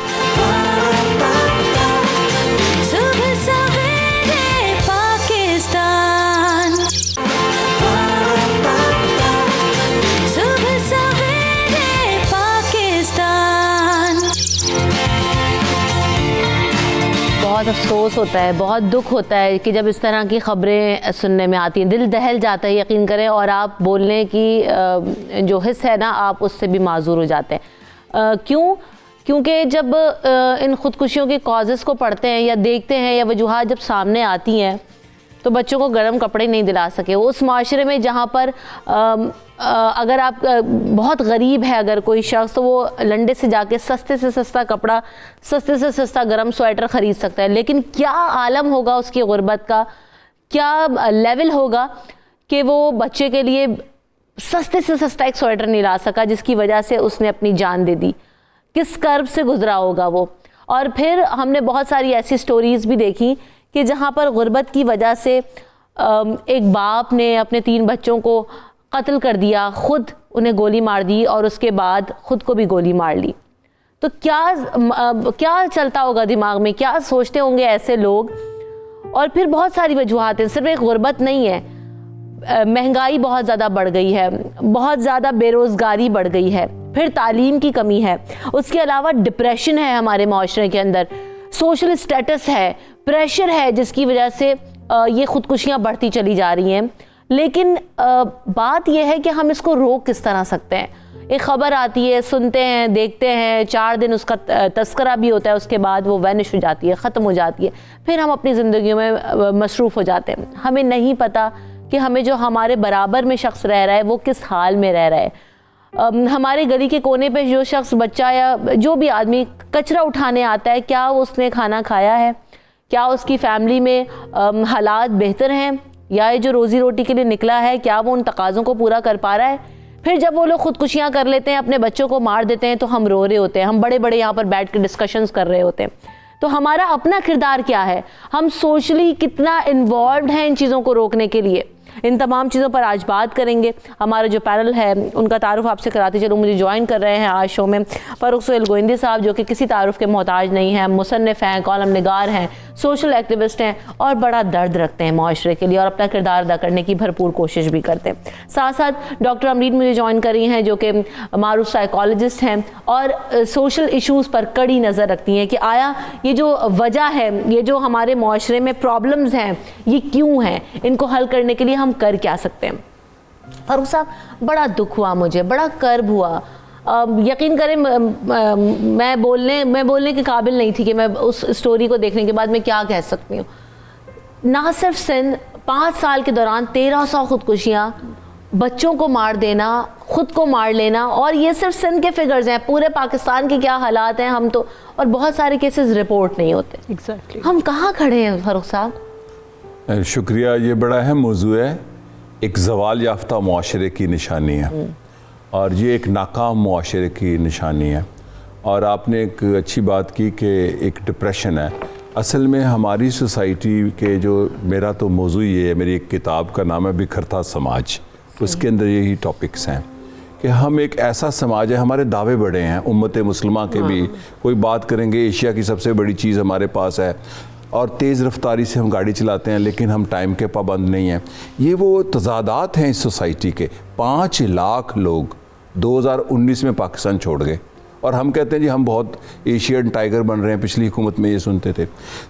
बहुत अफसोस होता है, बहुत दुख होता है कि जब इस तरह की खबरें सुनने में आती हैं, दिल दहल जाता है, यकीन करें, और आप बोलने की जो हिस्स है ना, आप उससे भी माजूर हो जाते हैं। क्यों? क्योंकि जब इन ख़ुदकुशियों के कॉजेज़ को पढ़ते हैं या देखते हैं या वजूहात जब सामने आती हैं तो बच्चों को गर्म कपड़े नहीं दिला सके। उस माशरे में जहाँ पर अगर आप बहुत गरीब है अगर कोई शख्स, तो वो लंडे से जाके सस्ते से सस्ता कपड़ा, सस्ते से सस्ता गर्म स्वेटर ख़रीद सकता है, लेकिन क्या आलम होगा उसकी गुर्बत का, क्या लेवल होगा कि वो बच्चे के लिए सस्ते से सस्ता एक स्वेटर नहीं ला सका, जिसकी वजह से उसने अपनी जान दे दी। किस कर्ब से गुजरा होगा वो। और फिर हमने बहुत सारी ऐसी स्टोरीज़ भी देखी कि जहाँ पर गुर्बत की वजह से एक बाप ने अपने 3 बच्चों को कत्ल कर दिया, ख़ुद उन्हें गोली मार दी और उसके बाद ख़ुद को भी गोली मार ली। तो क्या चलता होगा दिमाग में, क्या सोचते होंगे ऐसे लोग। और फिर बहुत सारी वजूहात हैं, सिर्फ एक गुर्बत नहीं है, महंगाई बहुत ज़्यादा बढ़ गई है, बहुत ज़्यादा बेरोज़गारी बढ़ गई है, फिर तालीम की कमी है, उसके अलावा डिप्रेशन है हमारे माशरे के अंदर, सोशल स्टेटस है, प्रेशर है, जिसकी वजह से ये ख़ुदकुशियाँ बढ़ती चली जा रही हैं। लेकिन बात यह है कि हम इसको रोक किस तरह सकते हैं। एक ख़बर आती है, सुनते हैं, देखते हैं, 4 दिन उसका तस्करा भी होता है, उसके बाद वो वैनिश हो जाती है, ख़त्म हो जाती है, फिर हम अपनी ज़िंदगी में मसरूफ़ हो जाते हैं। हमें नहीं पता कि हमें जो हमारे बराबर में शख्स रह रहा है वो किस हाल में रह रहा है। हमारे गली के कोने पे जो शख्स, बच्चा या जो भी आदमी कचरा उठाने आता है, क्या उसने खाना खाया है, क्या उसकी फैमिली में हालात बेहतर हैं, या ये जो रोज़ी रोटी के लिए निकला है क्या वो उन तकाज़ों को पूरा कर पा रहा है। फिर जब वो लोग खुदकुशियाँ कर लेते हैं, अपने बच्चों को मार देते हैं, तो हम रो रहे होते हैं, हम बड़े बड़े यहाँ पर बैठ के डिस्कशंस कर रहे होते हैं। तो हमारा अपना किरदार क्या है, हम सोशली कितना इन्वॉल्व हैं इन चीज़ों को रोकने के लिए। इन तमाम चीज़ों पर आज बात करेंगे। हमारा जो पैनल है उनका तारुफ आपसे कराते चलो। मुझे ज्वाइन कर रहे हैं आज शो में फ़ारूक सुहेल गोइंदी साहब, जो कि किसी तारुफ के मोहताज नहीं हैं, मुसन्निफ़ हैं, कॉलम निगार हैं, सोशल एक्टिविस्ट हैं और बड़ा दर्द रखते हैं माशरे के लिए और अपना किरदार अदा करने की भरपूर कोशिश भी करते हैं। साथ साथ डॉक्टर अमरीन मुझे ज्वाइन कर रही हैं, जो कि मारूफ साइकोलॉजिस्ट हैं और सोशल इशूज़ पर कड़ी नज़र रखती हैं कि आया ये जो वजह है, ये जो हमारे माशरे में प्रॉब्लम्स हैं, ये क्यों हैं, इनको हल करने के लिए हम कर क्या सकते हैं। फारूक साहब, बड़ा दुख हुआ मुझे, बड़ा कर्ब हुआ। यकीन करें मैं बोलने के काबिल नहीं थी कि मैं उस स्टोरी को देखने के बाद मैं क्या कह सकती हूँ। ना सिर्फ सिंध, 5 साल के दौरान 1300 खुदकुशियाँ, बच्चों को मार देना, खुद को मार लेना, और ये सिर्फ सिंध के फिगर्स हैं। पूरे पाकिस्तान के क्या हालात हैं हम तो, और बहुत सारे केसेस रिपोर्ट नहीं होते। Exactly. हम कहाँ खड़े हैं फारूक साहब? शुक्रिया, ये बड़ा अहम मौजू है। एक ज़वाल याफ्ता मुआशरे की निशानी है और ये एक नाकाम मुआशरे की निशानी है। और आपने एक अच्छी बात की कि एक डिप्रेशन है। असल में हमारी सोसाइटी के जो, मेरा तो मौजू ये है, मेरी एक किताब का नाम है बिखरता समाज, उसके अंदर यही टॉपिक्स हैं कि हम एक ऐसा समाज है, हमारे दावे बड़े हैं उम्मत मुस्लिमा के भी। कोई बात करेंगे एशिया की सबसे बड़ी चीज़ हमारे पास है और तेज़ रफ्तारी से हम गाड़ी चलाते हैं, लेकिन हम टाइम के पाबंद नहीं हैं। ये वो तज़ादात हैं इस सोसाइटी के। 5 लाख लोग 2019 में पाकिस्तान छोड़ गए और हम कहते हैं जी हम बहुत एशियन टाइगर बन रहे हैं। पिछली हुकूमत में ये सुनते थे।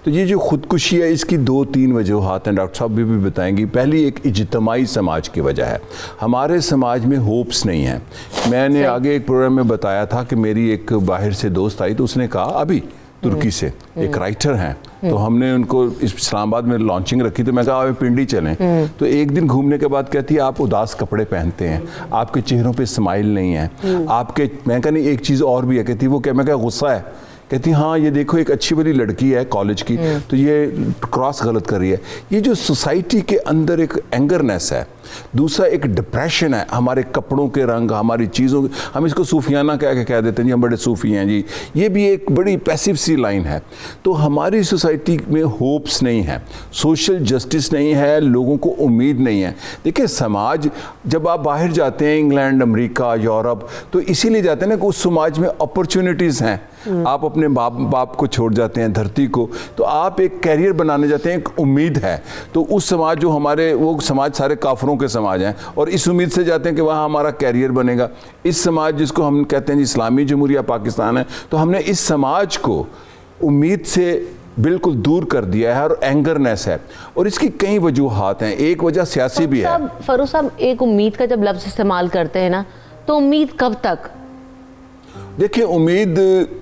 तो ये जो खुदकुशी है, इसकी 2-3 वजूहात हैं, डॉक्टर साहब भी बताएंगी। पहली एक इज्तिमाई समाज की वजह है, हमारे समाज में होप्स नहीं है। मैंने आगे एक प्रोग्राम में बताया था कि मेरी एक बाहर से दोस्त आई, तो उसने कहा, अभी तुर्की से एक राइटर हैं, तो हमने उनको इस्लामाबाद में लॉन्चिंग रखी, तो मैं कहा आप पिंडी चलें। तो एक दिन घूमने के बाद कहती है आप उदास कपड़े पहनते हैं, आपके चेहरों पे स्माइल नहीं है, आपके, मैं कहा नहीं एक चीज़ और भी है। कहती वो क्या, मैं क्या गुस्सा है? कहती हाँ ये देखो एक अच्छी वाली लड़की है कॉलेज की, तो ये क्रॉस गलत कर रही है। ये जो सोसाइटी के अंदर एक एंगरनेस है। दूसरा एक डिप्रेशन है, हमारे कपड़ों के रंग, हमारी चीज़ों, हम इसको सूफियाना कह देते हैं जी, हम बड़े सूफी हैं जी। ये भी एक बड़ी पैसिव सी लाइन है। तो हमारी सोसाइटी में होप्स नहीं है, सोशल जस्टिस नहीं है, लोगों को उम्मीद नहीं है। देखिए समाज, जब आप बाहर जाते हैं इंग्लैंड, अमेरिका, यूरोप, तो इसीलिए जाते हैं ना कि उस समाज में अपॉर्चुनिटीज़ हैं। आप अपने बाप को छोड़ जाते हैं, धरती को, तो आप एक कैरियर बनाने जाते हैं, एक उम्मीद है। तो उस समाज, जो हमारे वो समाज सारे काफरों के समाज हैं, और इस उम्मीद से जाते हैं कि वहाँ हमारा कैरियर बनेगा। इस समाज जिसको हम कहते हैं जी इस्लामी जमहूरिया पाकिस्तान है, तो हमने इस समाज को उम्मीद से बिल्कुल दूर कर दिया है और एंगरनेस है। और इसकी कई वजूहात हैं। एक वजह सियासी भी है। फरूक साहब, एक उम्मीद का जब लफ्ज़ इस्तेमाल करते हैं ना, तो उम्मीद कब तक? देखिए, उम्मीद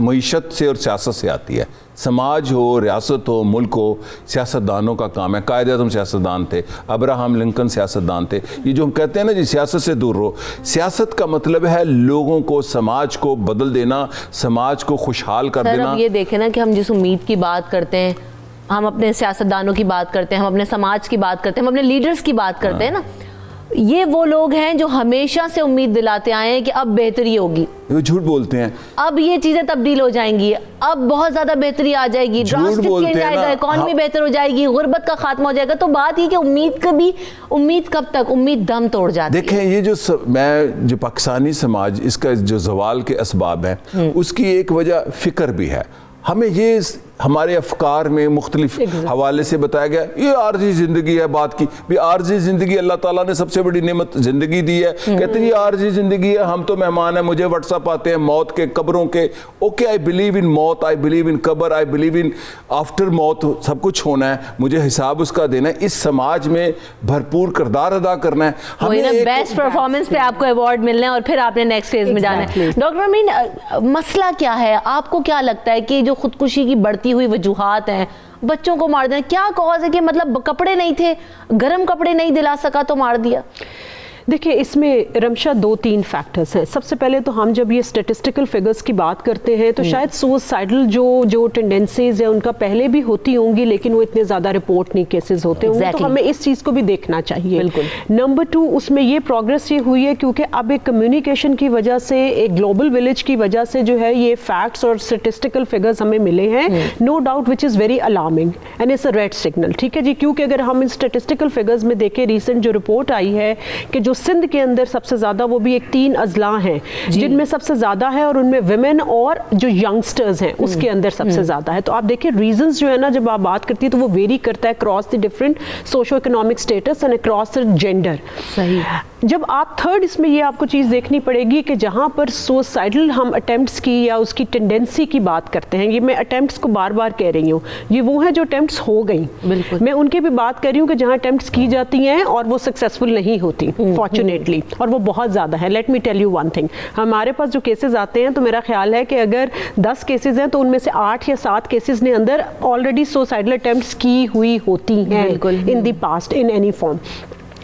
मईशत से और सियासत से आती है। समाज हो, रियासत हो, मुल्क हो, सियासतदानों का काम है। कायदे आज़म सियासतदान थे, अब्राहम लिंकन सियासतदान थे। ये जो हम कहते हैं ना जी सियासत से दूर रहो, सियासत का मतलब है लोगों को, समाज को बदल देना, समाज को खुशहाल कर देना। अब ये देखें ना कि हम जिस उम्मीद की बात करते हैं, हम अपने सियासतदानों की बात करते हैं, हम अपने समाज की बात करते हैं, हम अपने लीडर्स की बात करते हैं ना, ये वो लोग हैं जो हमेशा से उम्मीद दिलाते आए हैं कि अब बेहतरी होगी। वो झूठ बोलते हैं, अब ये चीजें तब्दील हो जाएंगी, अब बहुत ज्यादा बेहतरी आ जाएगी, ड्रास्टिक चेंज आएगा, इकॉनमी बेहतर हो जाएगी, गुर्बत का खात्मा हो जाएगा। तो बात ये कि उम्मीद कब तक, उम्मीद दम तोड़ जाती है। देखें, ये जो पाकिस्तानी समाज, इसका जो ज़वाल के असबाब हैं, उसकी एक वजह फ़िक्र भी है। हमें ये हमारे अफकार में मुख्तलिफ हवाले से बताया गया, ये आर्जी ज़िंदगी है। बात की भी आर्जी ज़िंदगी, अल्लाह ताला ने सबसे बड़ी नेमत ज़िंदगी दी है। कहते हैं ये आर्जी ज़िंदगी है, हम तो मेहमान हैं, मुझे व्हाट्सअप आते हैं मौत के, कब्रों के। ओके, आई बिलीव इन मौत, आई बिलीव इन कब्र, आई बिलीव इन आफ्टर मौत सब कुछ होना है, मुझे हिसाब उसका देना है। इस समाज में भरपूर किरदार अदा करना है। हमें बेस्ट परफॉर्मेंस पे आपको अवार्ड मिलना है और फिर आपने नेक्स्ट फेज में जाना है। डॉक्टर अमीन, मसला क्या है? आपको क्या लगता है कि जो खुदकुशी की बढ़ती हुई वजूहात हैं, बच्चों को मार देना, क्या कॉज है? कि मतलब कपड़े नहीं थे, गर्म कपड़े नहीं दिला सका तो मार दिया? देखिए इसमें रमशा 2-3 फैक्टर्स हैं। सबसे पहले तो हम जब ये स्टेटिस्टिकल फिगर्स की बात करते हैं तो शायद सुसाइडल जो टेंडेंसीज है उनका पहले भी होती होंगी, लेकिन वो इतने ज़्यादा रिपोर्ट नहीं केसेस होते होंगे, तो हमें इस चीज़ को भी देखना चाहिए। नंबर 2, उसमें ये प्रोग्रेस ये हुई है क्योंकि अब एक कम्युनिकेशन की वजह से, एक ग्लोबल विलेज की वजह से जो है ये फैक्ट्स और स्टेटिस्टिकल फिगर्स हमें मिले हैं, no doubt, which is very alarming and it's a red signal. ठीक है जी, क्योंकि अगर हम इन स्टेटिस्टिकल फिगर्स में देखें, रिसेंट जो रिपोर्ट आई है कि जो सिंध के अंदर सबसे ज़्यादा, वो भी एक 3 अजला हैं जिनमें सबसे ज़्यादा है, और उनमें विमेन और जो यंगस्टर्स हैं उसके अंदर सबसे ज़्यादा है। तो आप देखिए रीजंस जो है ना, जब आप बात करती है तो वो वेरी करता है cross the different socio economic status and across the gender. सही। जब आप थर्ड इसमें ये आपको चीज़ देखनी पड़ेगी कि जहाँ पर सुसाइडल हम अटेम्प्ट्स की या उसकी टेंडेंसी की बात करते हैं, ये मैं अटेम्प्ट्स को बार बार कह रही हूँ, ये वो है जो अटेम्प्ट्स हो गई, बिल्कुल मैं उनकी भी बात कर रही हूँ कि जहाँ अटेम्प्ट्स की जाती हैं और वो सक्सेसफुल नहीं होती फॉर्चुनेटली, और वो बहुत ज़्यादा है। Let me tell you one thing, हमारे पास जो केसेस आते हैं तो मेरा ख्याल है कि अगर 10 केसेस हैं तो उनमें से 8 या 7 केसेस ने अंदर ऑलरेडी सुसाइडल अटेम्प्ट्स की हुई होती हैं in the past in any form.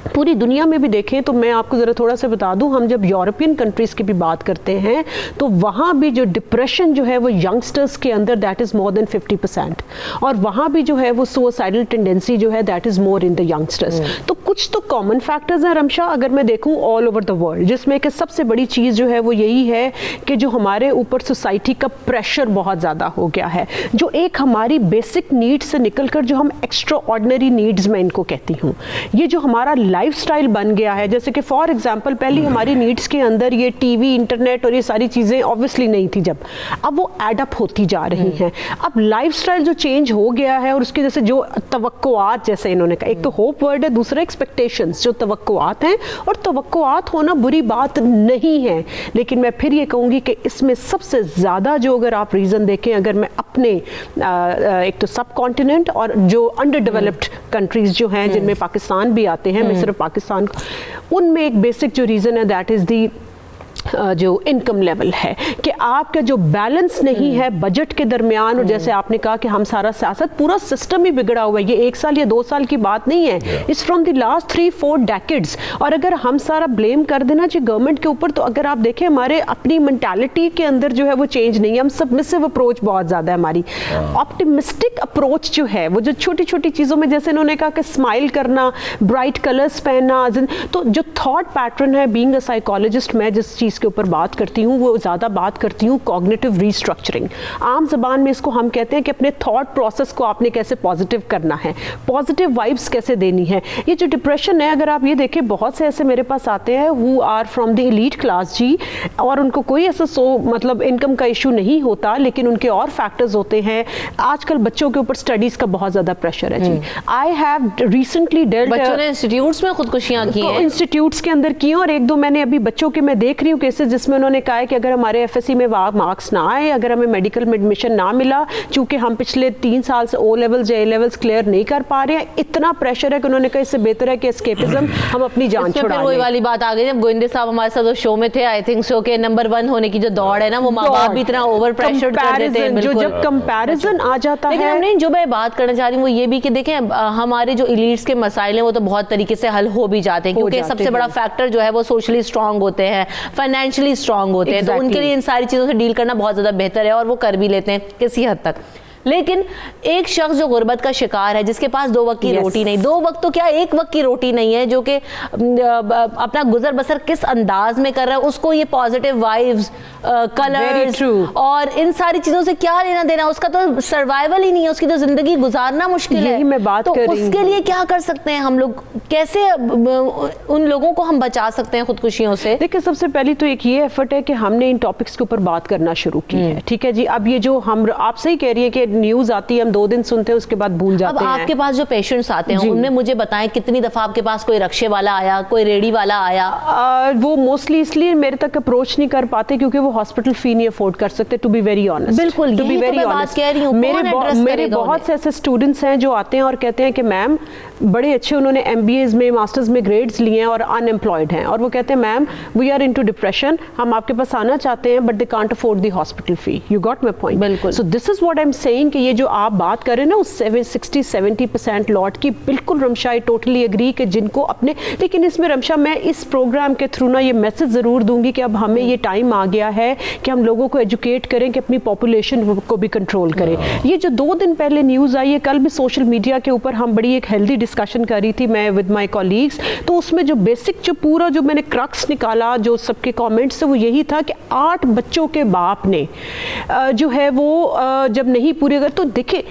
पूरी दुनिया में भी देखें तो मैं आपको ज़रा थोड़ा सा बता दूं, हम जब यूरोपियन कंट्रीज़ की भी बात करते हैं तो वहाँ भी जो डिप्रेशन जो है वो यंगस्टर्स के अंदर दैट इज़ मोर देन 50%, और वहाँ भी जो है वो सुसाइडल टेंडेंसी जो है that is more in the youngsters. तो कुछ तो कॉमन फैक्टर्स हैं रमशा, अगर मैं देखूँ ऑल ओवर द वर्ल्ड, जिसमें कि सबसे बड़ी चीज़ जो है वो यही है कि जो हमारे ऊपर सोसाइटी का प्रेशर बहुत ज़्यादा हो गया है, जो एक हमारी बेसिक नीड्स से निकल कर जो हम एक्स्ट्रा ऑर्डिनरी नीड्स मैं इनको कहती हूँ, ये जो हमारा लाइफस्टाइल बन गया है, जैसे कि फॉर एग्जांपल पहले हमारी नीड्स के अंदर ये टीवी, इंटरनेट और ये सारी चीज़ें ऑब्वियसली नहीं थी जब, अब वो एड अप होती जा रही हैं। अब लाइफस्टाइल जो चेंज हो गया है और उसकी जैसे जो तवक्कुआत, जैसे इन्होंने कहा, एक तो होप वर्ड है, दूसरा एक्सपेक्टेशंस, जो तवक्कुआत हैं, और तवक्कुआत होना बुरी बात नहीं है, लेकिन मैं फिर ये कहूँगी कि इसमें सबसे ज़्यादा जो अगर आप रीज़न देखें, अगर मैं अपने एक तो सब कॉन्टिनेंट और जो अंडर डेवलप्ड कंट्रीज़ जो हैं जिनमें पाकिस्तान भी आते हैं, मैं सिर्फ पाकिस्तान, उनमें एक बेसिक जो रीज़न है दैट इज़ दी जो इनकम लेवल है, कि आपका जो बैलेंस नहीं है बजट के दरमियान, और जैसे आपने कहा कि हम सारा सियासत पूरा सिस्टम ही बिगड़ा हुआ है, ये 1 साल या 2 साल की बात नहीं है, it's from the last 3-4 decades. और अगर हम सारा ब्लेम कर देना चाहिए गवर्नमेंट के ऊपर, तो अगर आप देखें हमारे अपनी मेंटालिटी के अंदर जो है वो चेंज नहीं है, हम सबमिसिव अप्रोच बहुत ज़्यादा है हमारी, ऑप्टिमिस्टिक अप्रोच जो है वो जो छोटी छोटी चीज़ों में, जैसे इन्होंने कहा कि स्माइल करना, ब्राइट कलर्स पहनना, तो जो थॉट पैटर्न है, बीइंग अ साइकोलॉजिस्ट मैं जिस चीज़ के ऊपर बात करती हूँ वो ज़्यादा बात करती हूँ कॉग्निटिव रीस्ट्रक्चरिंग। आम जबान में इसको हम कहते हैं कि अपने थॉट प्रोसेस को आपने कैसे पॉजिटिव करना है, पॉजिटिव वाइब्स कैसे देनी है। ये जो डिप्रेशन है, अगर आप ये देखें, बहुत से ऐसे मेरे पास आते हैं who are from the elite class जी, और उनको कोई ऐसा मतलब इनकम का इशू नहीं होता, लेकिन उनके और फैक्टर्स होते हैं। आजकल बच्चों के ऊपर स्टडीज़ का बहुत ज़्यादा प्रेशर है जी। आई हैव रिसेंटली डेल्ट, बच्चों ने इंस्टीट्यूट्स में खुदकुशियाँ की हैं, इंस्टीट्यूट्स के अंदर की हैं, और 1-2 मैंने अभी बच्चों के मैं देख रही हूँ केसेस जिसमें उन्होंने कहा है कि अगर हमारे एफएससी में मार्क्स ना आए, अगर हमें मेडिकल में एडमिशन ना मिला, चूंकि हम पिछले 3 साल से ओ लेवल्स या ए लेवल्स क्लियर नहीं कर पा रहे हैं, इतना प्रेशर है कि उन्होंने कहा इससे बेहतर है कि एस्केपिज्म हम अपनी जान छुड़ा लें। वही वाली बात आ गई जब गोविंदे साहब हमारे साथ उस शो में थे, आई थिंक शो के नंबर 1 होने की जो दौड़ है ना, वो माँ बाप भी इतना ओवर प्रेशर कर देते हैं, जो जब कंपैरिजन आ जाता है। लेकिन हमने जो मैं बात करना चाह रही हूँ वो ये भी कि देखें हमारे जो इलीट्स के मसाइल हैं वो तो बहुत तरीके से हल हो भी जाते हैं, क्योंकि सबसे बड़ा फैक्टर जो है वो सोशली स्ट्रांग होते हैं, फाइनेंशियली स्ट्रांग होते हैं, तो उनके लिए इन सारी चीज़ों से डील करना बहुत ज़्यादा बेहतर है, और वो कर भी लेते हैं किसी हद तक। लेकिन एक शख्स जो गुर्बत का शिकार है, जिसके पास 2 वक्त की रोटी नहीं, 2 वक्त तो क्या 1 वक्त की रोटी नहीं है, जो कि अपना गुजर बसर किस अंदाज में कर रहा है, उसको ये पॉजिटिव वाइब्स, कलर्स और इन सारी चीज़ों से क्या लेना देना, उसका तो सर्वाइवल ही नहीं है, उसकी तो जिंदगी गुजारना मुश्किल है। मैं बात तो कर रही उसके लिए क्या कर सकते हैं हम लोग, कैसे उन लोगों को हम बचा सकते हैं खुदकुशियों से? देखिए, सबसे पहली तो एक ये एफर्ट है कि हमने इन टॉपिक्स के ऊपर बात करना शुरू की है, ठीक है जी। अब ये जो हम, आप सही कह रही है कि न्यूज़ आती है, हम 2 दिन सुनते हैं, उसके बाद भूल जाते हैं। अब आपके पास जो पेशेंट्स आते हैं उनमें मुझे बताएं कितनी दफ़ा आपके पास कोई रक्शे वाला आया, कोई रेडी वाला आया? वो मोस्टली इसलिए मेरे तक अप्रोच नहीं कर पाते क्योंकि वो हॉस्पिटल फी नहीं अफोर्ड कर सकते, टू बी वेरी ऑनेस्ट। बिल्कुल, टू बी वेरी ऑनेस्ट कह रही हूं, मेरे बहुत से ऐसे स्टूडेंट्स हैं जो आते हैं और कहते हैं कि मैम बड़े अच्छे उन्होंने MBAs में, मास्टर्स में ग्रेड्स लिए हैं और अनएम्प्लॉयड हैं, और वो कहते हैं ma'am we are into depression, हम आपके पास आना चाहते हैं but they can't afford the hospital fee. You got my point? बिल्कुल। So this is what I am saying saying कि ये जो आप बात कर रहे हैं ना उस 60-70% लॉट की, बिल्कुल रमशा आई टोटली एग्री कि जिनको अपने, लेकिन इसमें रमशा मैं इस प्रोग्राम के थ्रू ना ये मैसेज ज़रूर दूंगी कि अब हमें ये टाइम आ गया है कि हम लोगों को एजुकेट करें कि अपनी पॉपुलेशन को भी कंट्रोल करें। ये जो 2 दिन पहले न्यूज़ आई है, कल भी सोशल मीडिया के ऊपर हम बड़ी एक हेल्दी डिस्कशन कर रही थी मैं विद माई कॉलीग्स, तो उसमें जो बेसिक जो पूरा जो मैंने क्रक्स निकाला जो सबके कमेंट्स से वो यही था कि 8 बच्चों के बाप ने जो है वो जब नहीं पूरे अगर, तो देखें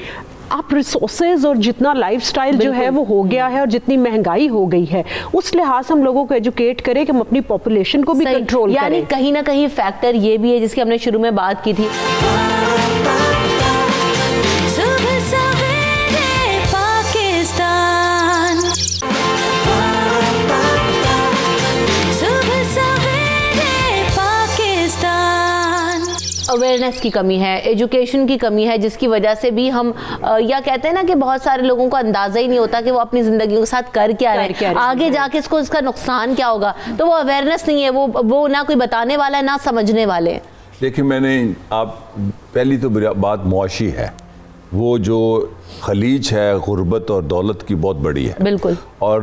आप रिसोर्सेज और जितना लाइफस्टाइल जो है वो हो गया है और जितनी महंगाई हो गई है, उस लिहाज से हम लोगों को एजुकेट करें कि हम अपनी पॉपुलेशन को भी कंट्रोल करें। यानी कहीं ना कहीं फैक्टर ये भी है जिसकी हमने शुरू में बात की थी। अवेयरनेस की कमी है, एजुकेशन की कमी है, जिसकी वजह से भी हम या कहते हैं ना कि बहुत सारे लोगों को अंदाजा ही नहीं होता कि वो अपनी जिंदगी के साथ कर क्या रहे हैं, आगे जाके इसका नुकसान क्या होगा। तो वो अवेयरनेस नहीं है, वो ना कोई बताने वाला है ना समझने वाले। देखिए मैंने आप पहली तो बात मुआशी है, वो जो खलीज है गुर्बत और दौलत की बहुत बड़ी है बिल्कुल, और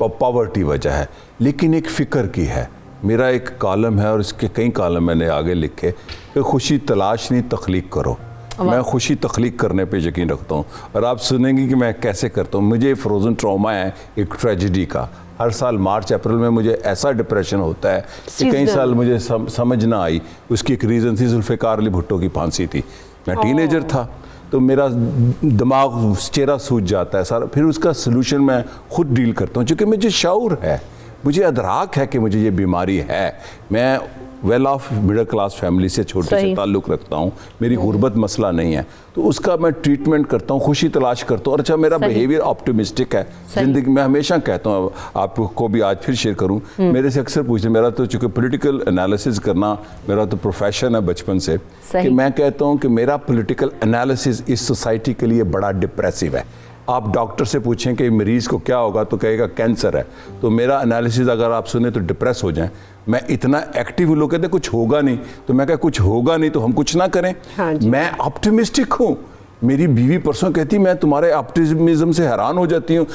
पॉवर्टी वजह है, लेकिन एक फ़िक्र की है। मेरा एक कॉलम है और इसके कई कॉलम मैंने आगे लिखे कि खुशी तलाश नहीं तख्लीक करो। मैं खुशी तख्लीक करने पे यकीन रखता हूँ और आप सुनेंगे कि मैं कैसे करता हूँ। मुझे फ्रोज़न ट्रॉमा है एक ट्रेजिडी का, हर साल मार्च अप्रैल में मुझे ऐसा डिप्रेशन होता है कि कई साल मुझे समझ ना आई। उसकी एक रीज़न थी जुल्फ़िकार अली भुट्टो की फांसी थी। मैं टीनेजर था तो मेरा दिमाग चेहरा सूझ जाता है सारा, फिर उसका सलूशन मैं खुद डील करता हूँ क्योंकि मुझे शऊर है, मुझे अदराक है कि मुझे ये बीमारी है। मैं well of middle class family से छोटे से ताल्लुक़ रखता हूँ, मेरी गुर्बत मसला नहीं है, तो उसका मैं ट्रीटमेंट करता हूँ, खुशी तलाश करता हूँ। और अच्छा मेरा बिहेवियर ऑप्टिमिस्टिक है ज़िंदगी में, हमेशा कहता हूँ, आपको भी आज फिर शेयर करूँ, मेरे से अक्सर पूछते हैं, मेरा तो चूँकि पॉलिटिकल एनालिसिस करना मेरा तो प्रोफेशन है बचपन से, कि मैं कहता हूँ कि मेरा पॉलिटिकल एनालिसिस इस सोसाइटी के लिए बड़ा डिप्रेसिव है। आप डॉक्टर से पूछें कि मरीज़ को क्या होगा तो कहेगा कैंसर है, तो मेरा एनालिसिस अगर आप सुने तो डिप्रेस हो जाएं। मैं इतना एक्टिव, लोग कहते हैं कुछ होगा नहीं, तो मैं कहा कुछ होगा नहीं तो हम कुछ ना करें। मैं ऑप्टिमिस्टिक हूँ। मेरी बीवी परसों कहती मैं तुम्हारे ऑप्टिमिज्म से हैरान हो जाती हूँ।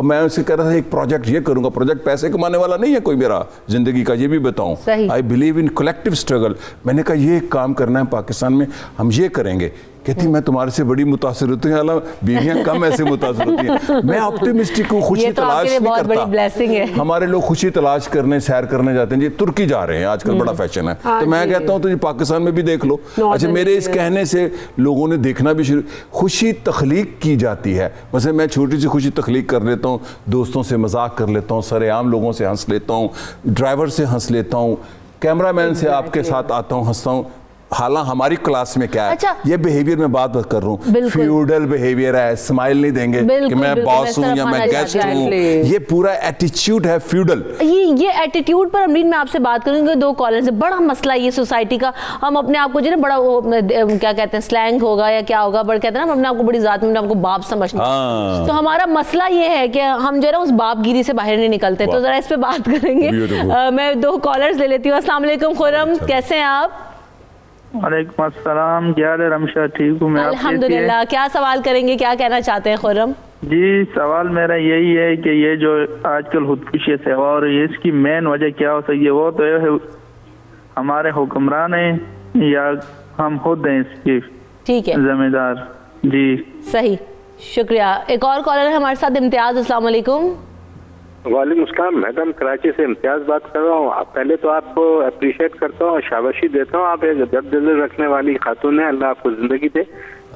मैं उससे कह रहा था एक प्रोजेक्ट ये करूँगा, प्रोजेक्ट पैसे कमाने वाला नहीं है कोई मेरा ज़िंदगी का, ये भी बताऊँ। I believe in collective struggle. मैंने कहा ये काम करना है पाकिस्तान में, हम ये करेंगे। कहती मैं तुम्हारे से बड़ी मुतासिर होती हूँ, बीवियाँ कम ऐसे मुतासिर होती हैं। मैं ऑप्टिमिस्टिक हूँ, खुशी तलाश नहीं करता। हमारे लोग खुशी तलाश करने सैर करने जाते हैं, जी तुर्की जा रहे हैं आजकल, बड़ा फैशन है। तो मैं कहता हूँ तो ये पाकिस्तान में भी देख लो। अच्छा मेरे इस कहने से लोगों ने देखना भी शुरू, खुशी तख्लीक की जाती है। वैसे मैं छोटी सी खुशी तख्लीक कर लेता हूँ, दोस्तों से मजाक कर लेता हूँ, सरेआम लोगों से हंस लेता हूँ, ड्राइवर से हंस लेता हूँ, कैमरामैन से आपके साथ आता हूँ हंसता हूँ। हालांकि हमारी क्लास में क्या है, अच्छा, ये बिहेवियर में बात कर रहा हूँ, फ्यूडल बिहेवियर है, स्माइल नहीं देंगे कि मैं बॉस हूँ या मैं गेस्ट हूँ, ये पूरा एटीट्यूड है फ्यूडल। ये एटीट्यूड पर अमरीन मैं आपसे बात करूंगी। 2 कॉलर से बड़ा मसला ये सोसाइटी का, हम अपने आप को जो ना बड़ा क्या कहते हैं स्लैंग होगा या क्या होगा, बड़ा कहते हैं ना अपने आप को बड़ी जात में अपने आपको बाप समझते हैं। तो हमारा मसला ये है कि हम जो है उस बापगिरी से बाहर नहीं निकलते। तो जरा इस पे बात करेंगे। मैं 2 कॉलर्स ले लेती हूँ। अस्सलाम वालेकुम खुर्रम, कैसे हैं आप? वालेकुम अस्सलाम, क्या हाल है रमशा? ठीक हूँ मैं। अल्हम्दुलिल्लाह। क्या सवाल करेंगे, क्या कहना चाहते हैं खुर्रम? जी सवाल मेरा यही है कि ये जो आजकल खुदकुशी सेवा हो रही है, इसकी मेन वजह क्या हो सकती है? वो तो है हमारे हुक्मरान हैं या हम खुद हैं इसके ठीक है जिम्मेदार? जी सही, शुक्रिया। एक और कॉलर है हमारे साथ, इम्तियाज। अस्सलाम वालेकुम। वालेकुम अस्सलाम मैडम, कराची से इम्तियाज बात कर रहा हूँ। पहले तो आपको अप्रिशिएट करता हूँ और शाबाशी देता हूँ, आप एक दर्द रखने वाली खातून है, अल्लाह आपको जिंदगी दे।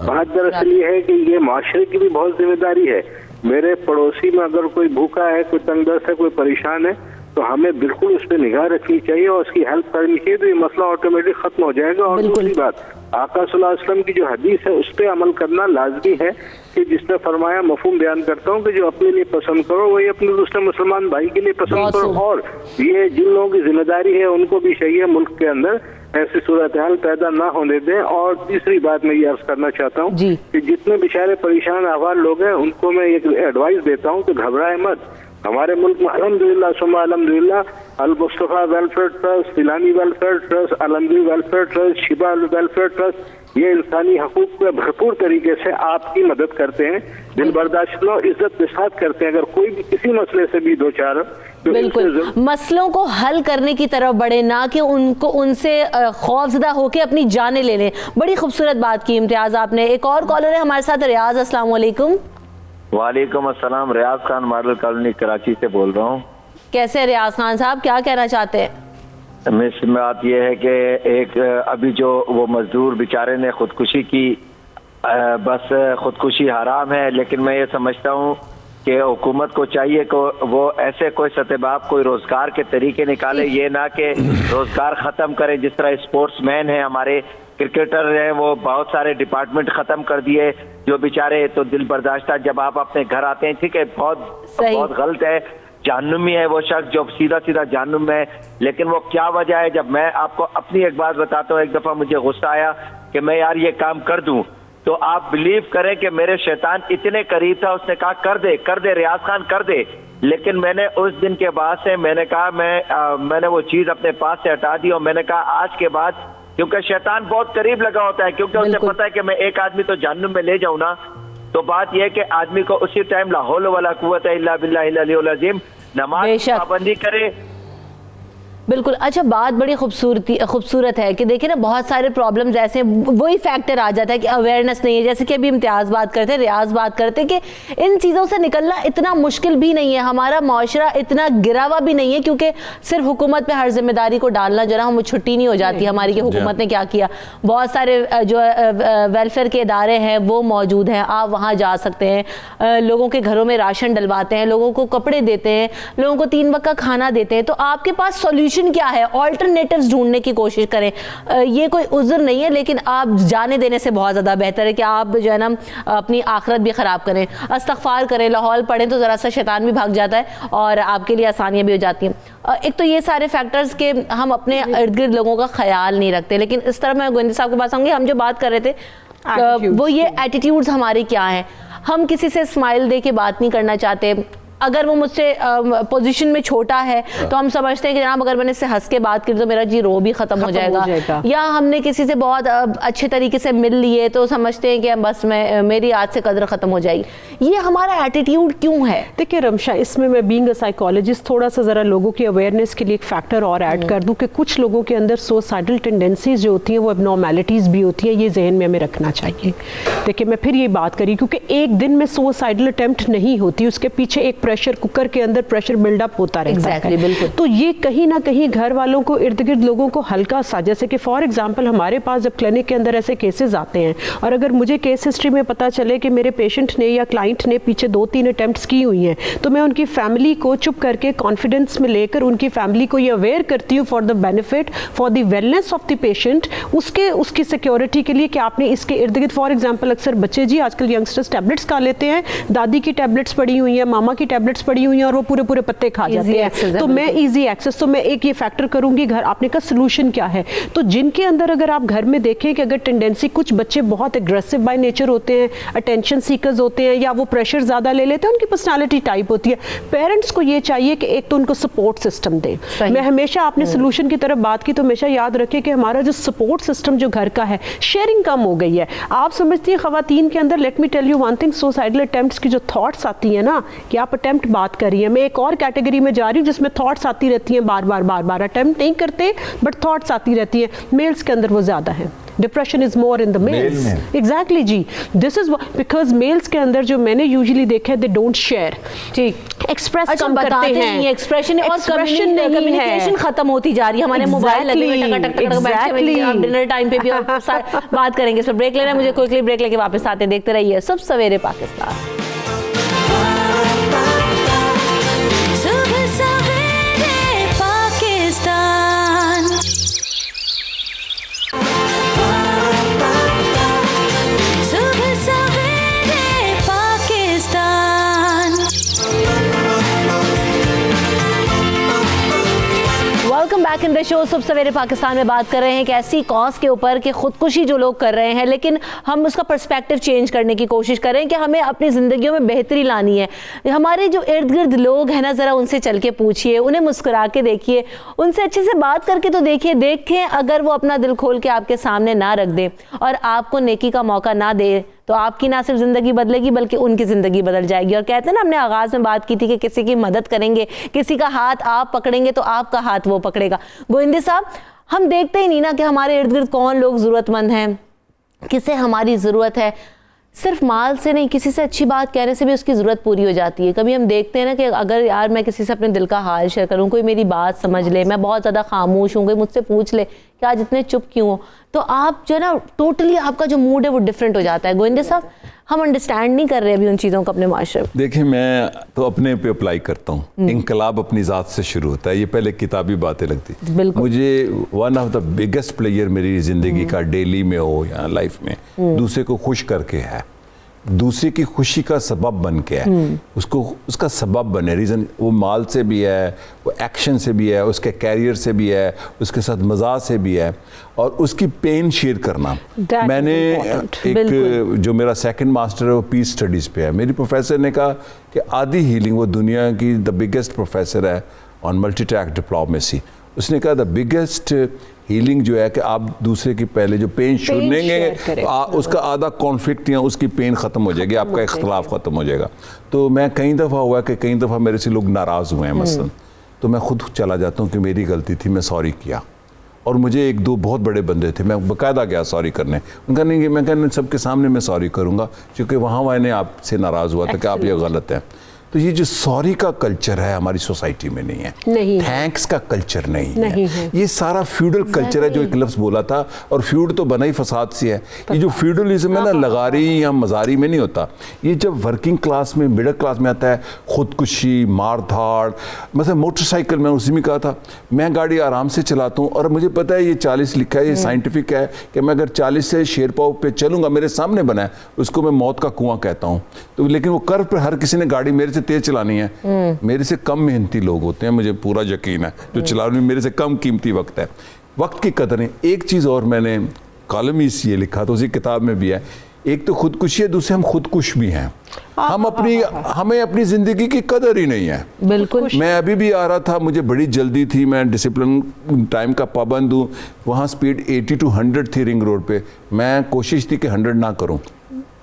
बात दरअसल ये है कि ये माशरे की भी बहुत जिम्मेदारी है। मेरे पड़ोसी में अगर कोई भूखा है, कोई तंगदस्त है, कोई परेशान है, तो हमें बिल्कुल उस पर निगाह रखनी चाहिए और उसकी हेल्प करनी चाहिए, तो ये मसला ऑटोमेटिक खत्म हो जाएगा। और दूसरी बात, आका सल्लल्लाहु अलैहि वसल्लम की जो हदीस है उस पर अमल करना लाजमी है कि जिसने फरमाया, मफहूम बयान करता हूँ कि जो अपने लिए पसंद करो वही अपने दूसरे मुसलमान भाई के लिए पसंद करो। और ये जिन लोगों की जिम्मेदारी है उनको भी चाहिए मुल्क के अंदर ऐसी सूरत हाल पैदा ना होने दें। और तीसरी बात मैं ये अर्ज करना चाहता हूँ कि जितने बेचारे परेशान अहवाल लोग हैं उनको मैं एक एडवाइस देता हूँ कि घबराए मत। हमारे मुल्क में अल्हम्दुलिल्लाह सुम्मा अल्हम्दुलिल्लाह अल मुस्तफा वेलफेयर ट्रस्ट, फिलानी welfare trust, Alamgir welfare trust, Shiba welfare trust, ये इंसानी हकूक पे भरपूर तरीके से आपकी मदद करते हैं, दिल बर्दाश्त और इज्जत के साथ करते हैं। अगर कोई भी किसी मसले से भी दो चार बिल्कुल मसलों को हल करने की तरफ बढ़े, ना कि उनको उनसे खौफजदा होकर अपनी जानें ले लें। बड़ी खूबसूरत बात की इम्तियाज आपने। एक और कॉलर है हमारे साथ, रियाज। अस्सलाम वालेकुम। वालेकुम अस्सलाम, रियाज खान मॉडल कॉलोनी कराची से बोल रहा हूँ। कैसे हैं रियाज खान साहब, क्या कहना चाहते हैं? मिस बात यह है कि एक अभी जो वो मजदूर बेचारे ने खुदकुशी की, बस खुदकुशी हराम है, लेकिन मैं ये समझता हूँ कि हुकूमत को चाहिए कि वो ऐसे कोई सतबाब कोई रोजगार के तरीके निकाले, ये ना कि रोजगार खत्म करे। जिस तरह स्पोर्ट्समैन है, हमारे क्रिकेटर हैं, वो बहुत सारे डिपार्टमेंट खत्म कर दिए, जो बेचारे तो दिल बर्दाश्त। जब आप अपने घर आते हैं, ठीक है, बहुत गलत है, जहन्नुमी है वो शख्स जो सीधा सीधा जहन्नुम है। लेकिन वो क्या वजह है? जब मैं आपको अपनी एक बात बताता हूँ, एक दफा मुझे गुस्सा आया कि मैं यार ये काम कर दूं, तो आप बिलीव करें कि मेरे शैतान इतने करीब था, उसने कहा कर दे रियाज खान कर दे। लेकिन मैंने उस दिन के बाद से मैंने कहा मैंने वो चीज अपने पास से हटा दी, और मैंने कहा आज के बाद, क्योंकि शैतान बहुत करीब लगा होता है, क्योंकि उसे पता है कि मैं एक आदमी तो जहन्नुम में ले जाऊं ना। तो बात यह है कि आदमी को उसी टाइम ला हौल वला कुव्वत इल्ला बिल्लाहिल अलीयुल अज़ीम, नमाज की पाबंदी करे। बिल्कुल। अच्छा, बात बड़ी खूबसूरत है कि देखिए ना, बहुत सारे प्रॉब्लम्स ऐसे, वही फैक्टर आ जाता है कि अवेयरनेस नहीं है। जैसे कि अभी इम्तियाज़ बात करते, रियाज बात करते कि इन चीज़ों से निकलना इतना मुश्किल भी नहीं है, हमारा माशरा इतना गिरा हुआ भी नहीं है, क्योंकि सिर्फ हुकूमत पे हर जिम्मेदारी को डालना जो है वो छुट्टी नहीं हो जाती हमारी कि हुकूमत ने क्या किया। बहुत सारे जो वेलफेयर के इदारे हैं वो मौजूद हैं, आप वहाँ जा सकते हैं, लोगों के घरों में राशन डलवाते हैं, लोगों को कपड़े देते हैं, लोगों को 3 वक्त का खाना देते हैं। तो आपके पास सॉल्यूशन क्या है? ऑल्टरनेटिव्स ढूंढने की कोशिश करें। ये कोई उज़्र नहीं है, लेकिन आप जाने देने से बहुत ज़्यादा बेहतर है कि आप जो है ना अपनी आखिरत भी ख़राब करें, इस्तग़फ़ार करें, लाहौल पढ़ें, तो ज़रा सा शैतान भी भाग जाता है और आपके लिए आसानियाँ भी हो जाती हैं। एक तो ये सारे फैक्टर्स के हम अपने इर्द गिर्द लोगों का ख्याल नहीं रखते। लेकिन इस तरह मैं गोविंद साहब के पास आऊँगी, हम जो बात कर रहे थे वो ये एटीट्यूड्स हमारे क्या हैं। हम किसी से स्माइल दे के बात नहीं करना चाहते। अगर वो मुझसे पोजीशन में छोटा है तो हम समझते हैं कि जनाब अगर मैंने इससे हंस के बात की तो मेरा जी रो भी खत्म हो जाएगा। या हमने किसी से बहुत अच्छे तरीके से मिल लिए तो समझते हैं कि बस मेरी आज से कदर ख़त्म हो जाएगी। ये हमारा एटीट्यूड क्यों है? देखिए रमशा, इसमें मैं बीइंग अ साइकोलॉजिस्ट थोड़ा सा ज़रा लोगों की अवेयरनेस के लिए एक फैक्टर और ऐड कर दूं कि कुछ लोगों के अंदर सुसाइडल टेंडेंसीज जो होती हैं वो एबनॉर्मैलिटीज़ भी होती हैं, ये जहन में हमें रखना चाहिए। देखिए मैं फिर ये बात करी, क्योंकि एक दिन में सुसाइडल अटेम्प्ट नहीं होती, उसके पीछे एक प्रेशर कुकर के अंदर प्रेशर बिल्डअप होता रहता है। बिल्कुल। तो ये कहीं ना कहीं घर वालों को, इर्द गिर्द लोगों को हल्का सा, जैसे कि फॉर एग्जांपल हमारे पास जब क्लिनिक के अंदर ऐसे केसेस आते हैं और अगर मुझे केस हिस्ट्री में पता चले कि मेरे पेशेंट ने या क्लाइंट ने पीछे 2-3 अटेम्प्ट्स की हुई हैं, तो मैं उनकी फैमिली को चुप करके कॉन्फिडेंस में लेकर उनकी फैमिली को ये अवेयर करती हूँ for the benefit, for the wellness of the patient, उसकी सिक्योरिटी के लिए कि आपने इसके इर्द गिर्द, फॉर एग्जाम्पल अक्सर बच्चे जी आजकल यंगस्टर्स टैबलेट्स खा लेते हैं, दादी की टैबलेट्स पड़ी हुई हैं, मामा की टैबलेट्स पड़ी हुई हैं और वो पूरे पत्ते खा जाते हैं। तो मैं इजी एक्सेस, तो मैं एक ये फैक्टर करूंगी घर, आपने कहा सोल्यूशन क्या है। तो जिनके अंदर अगर आप घर में देखें कि अगर टेंडेंसी, कुछ बच्चे बहुत एग्रेसिव बाय नेचर होते हैं, अटेंशन सीकर्स होते हैं, या वो प्रेशर ज्यादा ले लेते हैं, उनकी पर्सनालिटी टाइप होती है, पेरेंट्स को ये चाहिए कि एक तो उनको सपोर्ट सिस्टम दें। मैं हमेशा, आपने सोल्यूशन की तरफ बात की, तो हमेशा याद रखें कि हमारा जो सपोर्ट सिस्टम जो घर का है, शेयरिंग कम हो गई है। आप समझती हैं खवातीन के अंदर, let me tell you one thing, suicidal attempts की जो थॉट्स आती है ना, कि आप अटेम्प्ट बात कर रही है, मैं एक और कैटेगरी में जा रही हूँ जिसमें थॉट्स आती रहती हैं, बार अटेम्प्ट नहीं करते बट थॉट्स आती रहती है। मेल्स के अंदर वो ज्यादा है, depression is more in the males. Exactly जी, दिस इज बिकॉज मेल्स के अंदर जो मैंने यूजुअली देखा है, दे डोंट शेयर, ठीक, एक्सप्रेस कम करते हैं, एक्सप्रेशन और कम्युनिकेशन खत्म होती जा रही है। हमारे मोबाइल लगे हुए टक टक टक, डिनर टाइम पे भी बात करेंगे। इस पर ब्रेक लेना है मुझे, क्विकली ब्रेक लेके वापस आते हैं। देखते रहिए सुबह सवेरे Pakistan. Back in the show. सुबह सवेरे पाकिस्तान में बात कर रहे हैं एक ऐसी कॉज के ऊपर कि खुदकुशी जो लोग कर रहे हैं, लेकिन हम उसका पर्सपेक्टिव चेंज करने की कोशिश कर रहे हैं कि हमें अपनी ज़िंदगियों में बेहतरी लानी है। हमारे जो इर्द गिर्द लोग हैं ना, ज़रा उनसे चल के पूछिए, उन्हें मुस्कुरा के देखिए, उनसे अच्छे से बात करके तो देखिए। देखें अगर वो अपना दिल खोल के आपके सामने ना रख दे और आपको नेकी का मौका ना दे, तो आपकी ना सिर्फ ज़िंदगी बदलेगी बल्कि उनकी ज़िंदगी बदल जाएगी। और कहते हैं ना, हमने आगाज़ में बात की थी कि किसी की मदद करेंगे, किसी का हाथ आप पकड़ेंगे तो आपका हाथ वो पकड़ेगा। गोविंदे साहब, हम देखते ही नहीं ना कि हमारे इर्द गिर्द कौन लोग ज़रूरतमंद हैं, किसे हमारी ज़रूरत है। सिर्फ माल से नहीं, किसी से अच्छी बात कहने से भी उसकी ज़रूरत पूरी हो जाती है। कभी हम देखते हैं ना कि अगर यार मैं किसी से अपने दिल का हाल शेयर करूँ, कोई मेरी बात समझ ले, मैं बहुत ज़्यादा खामोश हूँ, कोई मुझसे पूछ ले कि आज इतने चुप क्यों हो, तो आप जो है ना टोटली आपका जो मूड है वो डिफरेंट हो जाता है। गोविंदे साहब, हम अंडरस्टैंड नहीं कर रहे अभी उन चीज़ों को अपने माशरे में। देखिए, मैं तो अपने पे अप्लाई करता हूँ। इनकलाब अपनी ज़ात से शुरू होता है, ये पहले किताबी बातें लगती। मुझे one of the biggest player मेरी ज़िंदगी का, डेली में हो या लाइफ में, दूसरे को खुश करके है, दूसरे की खुशी का सबब बन के है, उसको उसका सबब बने। रीज़न वो माल से भी है, वो एक्शन से भी है, उसके कैरियर से भी है, उसके साथ मज़ाक से भी है, और उसकी पेन शेयर करना। मैंने एक जो मेरा सेकंड मास्टर है वो पीस स्टडीज़ पे है। मेरी प्रोफेसर ने कहा कि आदि हीलिंग, वो दुनिया की द बिगेस्ट प्रोफेसर है ऑन मल्टी ट्रैक डिप्लोमेसी। उसने कहा द बिगेस्ट हीलिंग जो है कि आप दूसरे की पहले जो पेन सुनेंगे, उसका आधा कॉन्फ्लिक्ट या उसकी पेन ख़त्म हो जाएगी, आपका इख्तलाफ ख़त्म हो जाएगा। तो मैं कई दफ़ा हुआ कि कई दफ़ा मेरे से लोग नाराज़ हुए हैं मसलन, तो मैं खुद चला जाता हूँ कि मेरी गलती थी, मैं सॉरी किया। और मुझे एक दो बहुत बड़े बंदे थे, मैं बाकायदा गया सॉरी करने। उनका नहीं, मैं कहना सबके सामने मैं सॉरी करूँगा, क्योंकि वहाँ मैंने आपसे नाराज़ हुआ था कि आप ये गलत है। तो ये जो सॉरी का कल्चर है हमारी सोसाइटी में नहीं है, थैंक्स का कल्चर नहीं है। ये सारा फ्यूडल कल्चर है जो एक लफ्ज़ बोला था, और फ्यूड तो बना ही फसाद से है। ये जो फ्यूडलिज्म है ना, लगारी या मजारी में नहीं होता, ये जब वर्किंग क्लास में, मिडिल क्लास में आता है, खुदकुशी, मार धाड़। मतलब मोटरसाइकिल में उसी में कहा था, मैं गाड़ी आराम से चलाता हूँ और मुझे पता है ये 40 लिखा है, ये साइंटिफिक है कि मैं अगर 40 से शेरपाव पे चलूँगा, मेरे सामने बना है, उसको मैं मौत का कुआं कहता हूँ। तो लेकिन वो कर्व पर हर किसी ने गाड़ी मेरे तेज चलानी है। मेरे से कम मेहनती लोग होते हैं, मुझे पूरा यकीन है, जो चलाने में मेरे से कम कीमती वक्त है। वक्त की कदर है। एक चीज़ और मैंने कॉलम ही ये लिखा तो उसी किताब में भी है, एक तो खुदकुशी है, दूसरे हम खुदकुश भी हैं। हमें अपनी ज़िंदगी की कदर ही नहीं है। बिल्कुल। मैं अभी भी आ रहा था, मुझे बड़ी जल्दी थी, मैं डिसिप्लिन टाइम का पाबंद हूँ। वहाँ स्पीड 80 to 100 थी रिंग रोड पे, मैं कोशिश थी कि 100 ना करूँ,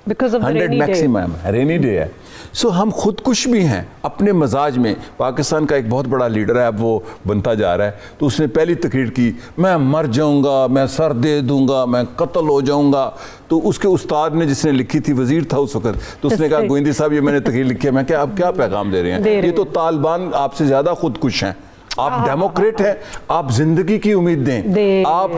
100 मैक्सिमम। रेनी डे है। सो हम खुदकुश भी हैं अपने मजाज में। पाकिस्तान का एक बहुत बड़ा लीडर है, अब वो बनता जा रहा है, तो उसने पहली तकरीर की, मैं मर जाऊंगा, मैं सर दे दूंगा, मैं कत्ल हो जाऊंगा। तो उसके उस्ताद ने, जिसने लिखी थी, वजीर था उस वक्त, तो उसने कहा, गोविंदी साहब ये मैंने तकरीर लिखी है। मैं क्या, आप क्या पैगाम दे रहे हैं? ये तो तालिबान आपसे ज़्यादा खुदकुश हैं। आप डेमोक्रेट हैं, आप जिंदगी की उम्मीद दें, आप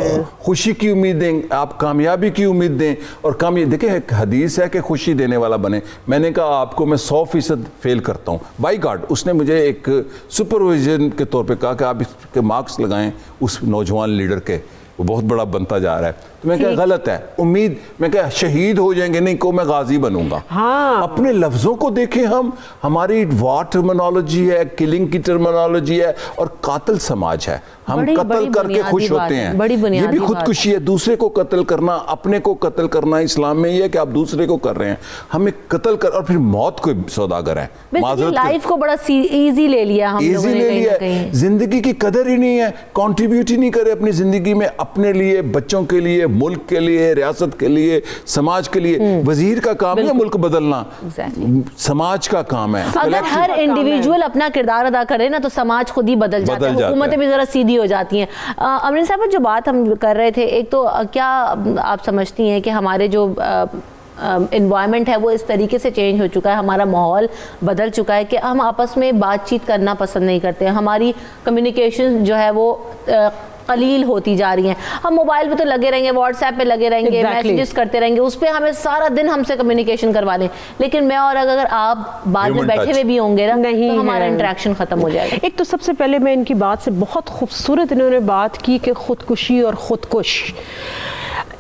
खुशी की उम्मीद दें, आप कामयाबी की उम्मीद दें। और देखिए, एक हदीस है कि खुशी देने वाला बने। मैंने कहा आपको मैं 100% फेल करता हूँ बाई गॉड। उसने मुझे एक सुपरविजन के तौर पे कहा कि आप इसके मार्क्स लगाएं उस नौजवान लीडर के, वो बहुत बड़ा बनता जा रहा है। तो मैं क्या, गलत है उम्मीद। मैं क्या, शहीद हो जाएंगे, नहीं को मैं गाजी बनूंगा। हाँ। अपने लफ्ज़ों को देखें हम, हमारी वार टर्मिनोलॉजी है, किलिंग की टर्मिनोलॉजी है, और कातिल समाज है। हम कत्ल करके खुश होते हैं, ये भी खुदकुशी है। दूसरे को कत्ल करना, अपने को कत्ल करना, इस्लाम में ये है कि आप दूसरे को कर रहे हैं, हमें कत्ल कर, और फिर मौत को सौदागर है। लाइफ को बड़ा इजी ले लिया हम लोगों ने, जिंदगी की कदर ही नहीं है, कंट्रीब्यूट ही नहीं करे अपनी जिंदगी में, अपने लिए, बच्चों के लिए, मुल्क के लिए, रियासत के लिए, समाज के लिए। वजीर का काम है मुल्क बदलना, समाज का काम है। अगर हर इंडिविजुअल अपना किरदार अदा करे ना, तो समाज खुद ही बदल जाता है, हुकूमतें भी जरा सीधी हो जाती हैं। अमरीन साहब, जो बात हम कर रहे थे, एक तो क्या आप समझती हैं कि हमारे जो एनवायरनमेंट है वो इस तरीके से चेंज हो चुका है, हमारा माहौल बदल चुका है कि हम आपस में बातचीत करना पसंद नहीं करते हैं, हमारी कम्युनिकेशन जो है वो कलील होती जा रही हैं। हम मोबाइल पे तो लगे रहेंगे, व्हाट्सएप पे लगे रहेंगे, मैसेजेस करते रहेंगे, उस पर हमें सारा दिन हमसे कम्युनिकेशन करवा लें, लेकिन मैं और अगर आप बाद में बैठे हुए भी होंगे ना, तो हमारा इंटरेक्शन खत्म हो जाएगा। एक तो सबसे पहले मैं इनकी बात से बहुत खूबसूरत इन्होंने बात की कि खुदकुशी और खुदकुश,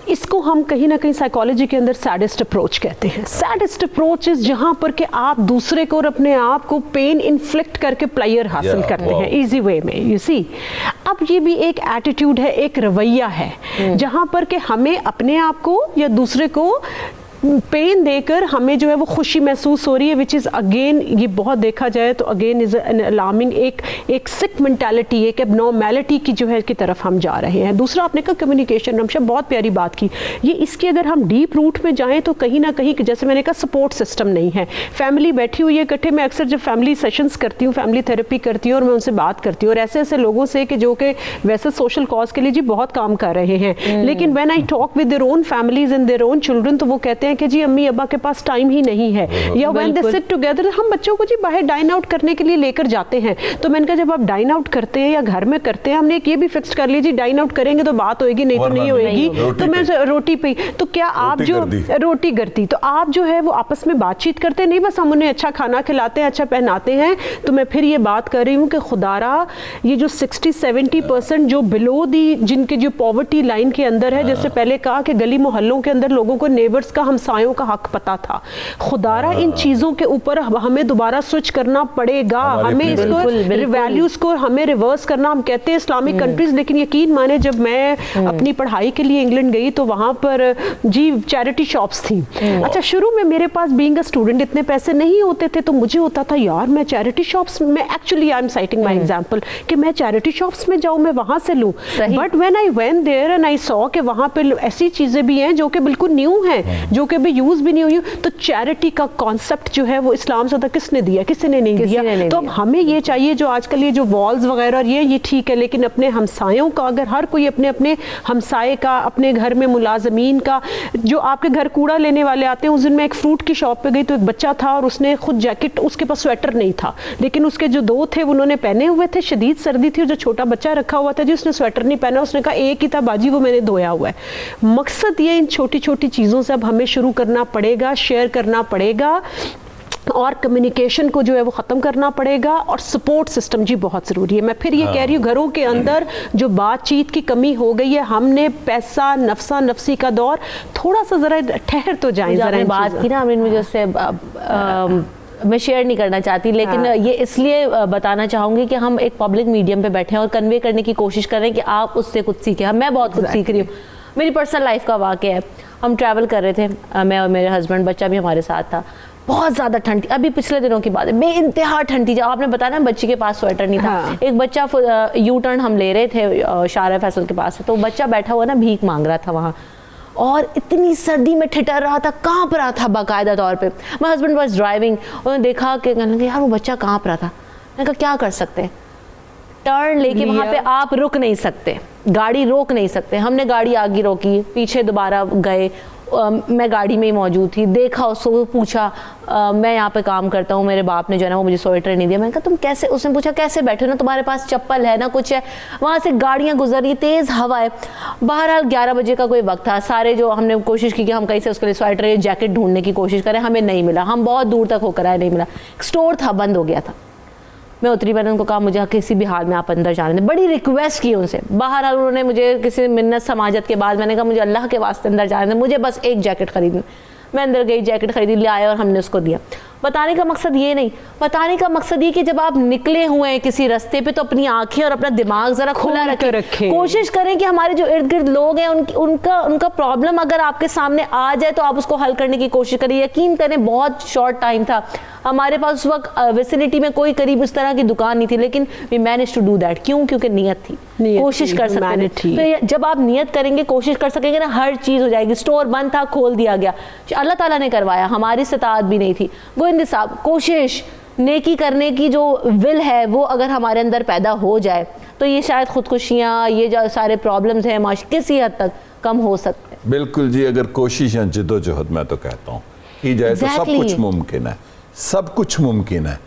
इसको हम कहीं ना कहीं साइकोलॉजी के अंदर सैडिस्ट अप्रोच कहते हैं। सैडिस्ट अप्रोच इज जहां पर कि आप दूसरे को और अपने आप को पेन इन्फ्लिक्ट करके प्लेयर हासिल करते हैं इजी वे में। यू सी, अब ये भी एक एटीट्यूड है, एक रवैया है जहाँ पर कि हमें अपने आप को या दूसरे को पेन देकर हमें जो है वो खुशी महसूस हो रही है, विच इज़ अगेन, ये बहुत देखा जाए तो अगेन इज़ एन अलार्मिंग, एक सिक मेंटालिटी, एक एबनॉर्मेलिटी की जो है की तरफ हम जा रहे हैं। दूसरा आपने कहा कम्युनिकेशन, रमशा बहुत प्यारी बात की, ये इसकी अगर हम डीप रूट में जाएं तो कहीं ना कहीं जैसे मैंने कहा सपोर्ट सिस्टम नहीं है। फैमिली बैठी हुई है इकट्ठे, मैं अक्सर जब फैमिली सेशंस करती हूँ, फैमिली थेरेपी करती हूँ और मैं उनसे बात करती हूँ और ऐसे ऐसे लोगों से कि जो कि वैसे सोशल कॉज के लिए जी बहुत काम कर रहे हैं, लेकिन when I talk with their own families and their own children, तो वो कहते हैं कि जी अम्मी अब्बा के पास टाइम ही नहीं है, या व्हेन दे सिट टुगेदर, हम बच्चों को जी बाहर डाइन आउट करने के लिए लेकर जाते हैं। तो मैंने कहा जब आप डाइन आउट करते हैं या घर में करते हैं, हमने एक ये भी फिक्स कर लिया जी डाइन आउट करेंगे तो बात होएगी, नहीं तो नहीं होएगी, तो मैं रोटी पे, तो क्या आप जो रोटी करती, तो आप जो है वो आपस में बातचीत करते नहीं, बस हम उन्हें अच्छा खाना खिलाते हैं, अच्छा पहनाते हैं। तो मैं फिर ये बात कर रही हूँ कि खुदारा ये जो 60-70% जो बिलो दी, जिनके जो पॉवर्टी लाइन के अंदर है, जैसे पहले कहा कि गली मोहल्लों के अंदर लोगों को नेबर्स का, हमसायों का हक पता था, खुदारा इन चीजों के ऊपर हमें दोबारा स्विच करना पड़ेगा, हमें इसको वैल्यूज को हमें रिवर्स करना। हम कहते हैं इस्लामिक कंट्रीज, लेकिन यकीन माने जब मैं अपनी पढ़ाई के लिए इंग्लैंड गई तो वहां पर जी चैरिटी शॉप्स थी। अच्छा, शुरू में मेरे पास बीइंग अ स्टूडेंट इतने पैसे नहीं होते थे, तो मुझे होता था यार मैं चैरिटी शॉप्स में, actually I am citing my example कि मैं चैरिटी शॉप्स में जाऊं, मैं वहां से लूं, but when I went there and I saw कि वहां पे ऐसी चीजें भी हैं जो कि बिल्कुल न्यू हैं, जो कि अभी यूज भी नहीं हुई, तो चैरिटी का कॉन्सेप्ट जो है वो इस्लाम से किसने दिया, किसी ने नहीं दिया। तो अब हमें ये चाहिए, जो आजकल ये जो वॉल्स वगैरह और ये ठीक है, लेकिन अपने हमसायों का, अगर हर कोई अपने अपने हमसाये का, अपने घर में मुलाजमीन का, जो आपके घर कूड़ा लेने वाले आते हैं, उस दिन मैं एक फ्रूट की शॉप पे गई तो एक बच्चा था और उसने खुद जैकेट, उसके पास स्वेटर नहीं था, लेकिन उसके जो दो थे उन्होंने पहने हुए थे, शदीद सर्दी थी और जो छोटा बच्चा रखा हुआ था जी उसने स्वेटर नहीं पहना, उसने कहा एक ही था बाजी, वो मैंने धोया हुआ है। मकसद ये इन छोटी छोटी चीज़ों से अब हमें शुरू करना पड़ेगा, शेयर करना पड़ेगा और कम्युनिकेशन को जो है वो ख़त्म करना पड़ेगा, और सपोर्ट सिस्टम जी बहुत ज़रूरी है। मैं फिर ये कह रही हूँ, घरों के अंदर जो बातचीत की कमी हो गई है, हमने पैसा नफसा नफसी का दौर, थोड़ा सा ज़रा ठहर तो जाए। ज़रा बात की ना अमीन, मुझे उससे मैं शेयर नहीं करना चाहती, लेकिन ये इसलिए बताना चाहूँगी कि हम एक पब्लिक मीडियम पे बैठे हैं और कन्वे करने की कोशिश कर रहे हैं कि आप उससे कुछ सीखें। मैं बहुत कुछ सीख रही हूँ, मेरी पर्सनल लाइफ का वाक़या है। हम ट्रैवल कर रहे थे, मैं और मेरे हस्बैंड, बच्चा भी हमारे साथ था, बहुत ज़्यादा ठंड थी, अभी पिछले दिनों की बात है, बेइंतहा ठंड थी। जब आपने बताया ना बच्ची के पास स्वेटर नहीं था, एक बच्चा यू टर्न हम ले रहे थे शारा फैसल के पास, तो बच्चा बैठा हुआ ना भीख मांग रहा था वहाँ, और इतनी सर्दी में ठिठर रहा था, कांप रहा था बाकायदा तौर पे। माय हस्बैंड वाज ड्राइविंग, उन्होंने देखा कि कहने लगे यार वो बच्चा कांप रहा था। मैंने कहा क्या कर सकते हैं, टर्न लेके वहाँ पे आप रुक नहीं सकते, गाड़ी रोक नहीं सकते। हमने गाड़ी आगे रोकी, पीछे दोबारा गए, मैं गाड़ी में ही मौजूद थी, देखा उसको, पूछा मैं यहाँ पे काम करता हूँ, मेरे बाप ने जो है ना वो मुझे स्वेटर नहीं दिया। मैंने कहा तुम कैसे, उसने पूछा कैसे बैठे हो ना, तुम्हारे पास चप्पल है ना कुछ है। वहाँ से गाड़ियाँ गुजर रही, तेज़ हवा है। बहरहाल 11 बजे का कोई वक्त था, सारे जो हमने कोशिश की कि हम कहीं से उसके लिए स्वेटर या जैकेट ढूंढने की कोशिश करें, हमें नहीं मिला, हम बहुत दूर तक होकर आए, नहीं मिला। स्टोर था, बंद हो गया था। मैं उतरी, मैंने उनको कहा मुझे किसी भी हाल में आप अंदर जाने दें, बड़ी रिक्वेस्ट की उनसे। बहरहाल उन्होंने मुझे किसी मिन्नत समाजत के बाद, मैंने कहा मुझे अल्लाह के वास्ते अंदर जाने दें, मुझे बस एक जैकेट खरीदनी। मैं अंदर गई, जैकेट खरीदी, ले आया और हमने उसको दिया। बताने का मकसद ये नहीं, बताने का मकसद ये कि जब आप निकले हुए हैं किसी रास्ते पे तो अपनी आंखें और अपना दिमाग जरा खुला रखें। कोशिश करें कि हमारे जो इर्द गिर्द लोग हैं उनका प्रॉब्लम अगर आपके सामने आ जाए तो आप उसको हल करने की कोशिश करें। यकीन करें बहुत शॉर्ट टाइम था, हमारे पास उस वक्त विसिनिटी में कोई करीब इस तरह की दुकान नहीं थी, लेकिन we manage to do that. क्यों? क्योंकि नीयत थी, कोशिश कर सकते थे। तो जब आप नियत करेंगे, कोशिश कर सकेंगे ना, हर चीज़ हो जाएगी। स्टोर बंद था, खोल दिया गया, अल्लाह ताला ने करवाया, हमारी इस्तात भी नहीं थी। गोविंद साहब, कोशिश नेकी करने की जो विल है वो अगर हमारे अंदर पैदा हो जाए तो ये शायद खुदकुशियाँ, ये जो सारे प्रॉब्लम्स हैं माश किसी हद तक कम हो सकते हैं। बिल्कुल जी, अगर कोशिश या जद्दोजहद मैं तो कहता हूँ की जाए तो सब कुछ मुमकिन है, सब कुछ मुमकिन है।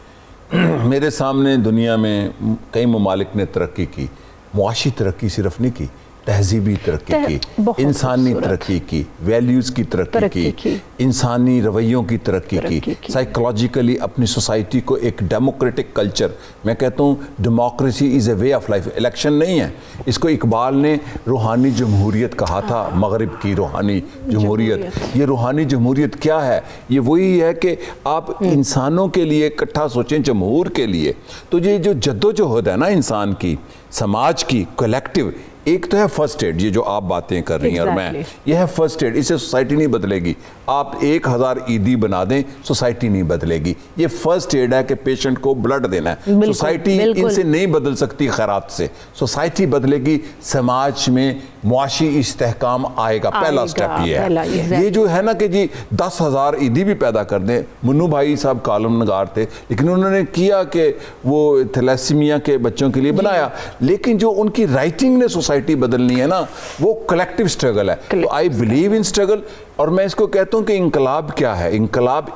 मेरे सामने दुनिया में कई ममालिक ने तरक्की की, मुआशी तरक्की सिर्फ नहीं की, तहजीबी तरक्की की, बहुत इंसानी खूबसूरत। तरक्की की, वैल्यूज़ की तरक्की की, इंसानी रवैयों की तरक्की की, साइकोलॉजिकली अपनी सोसाइटी को एक डेमोक्रेटिक कल्चर, मैं कहता हूँ democracy is a way of life, election नहीं है। इसको इकबाल ने रूहानी जमहूरियत कहा था, मगरिब की रूहानी जमहूरियत। ये रूहानी जमहूरियत क्या है? ये वही है कि आप इंसानों के लिए इकट्ठा सोचें, जमहूर के लिए। तो ये जो जद्दोजहद है ना इंसान की, समाज की, कलेक्टिव, एक तो है फर्स्ट एड, ये जो आप बातें कर रही हैं और मैं, ये है फर्स्ट एड। इससे सोसाइटी नहीं बदलेगी। आप 1000 ईदी बना दें, सोसाइटी नहीं बदलेगी। ये फर्स्ट एड है कि पेशेंट को ब्लड देना है। सोसाइटी इनसे नहीं बदल सकती खैरात से। सोसाइटी बदलेगी, समाज में मुआशी इस्तेहकाम आएगा। पहला स्टेप ये है। ये जो है ना कि जी 10,000 ईदी भी पैदा कर दें। मुन्नू भाई साहब कॉलम नगार थे, लेकिन उन्होंने किया कि वो थैलेसीमिया के बच्चों के लिए बनाया, लेकिन जो उनकी राइटिंग ने सोसाइटी बदलनी है ना, वो कलेक्टिव स्ट्रगल है। तो आई बिलीव इन स्ट्रगल। और मैं इसको कहता हूँ कि इंकलाब क्या है? इंकलाब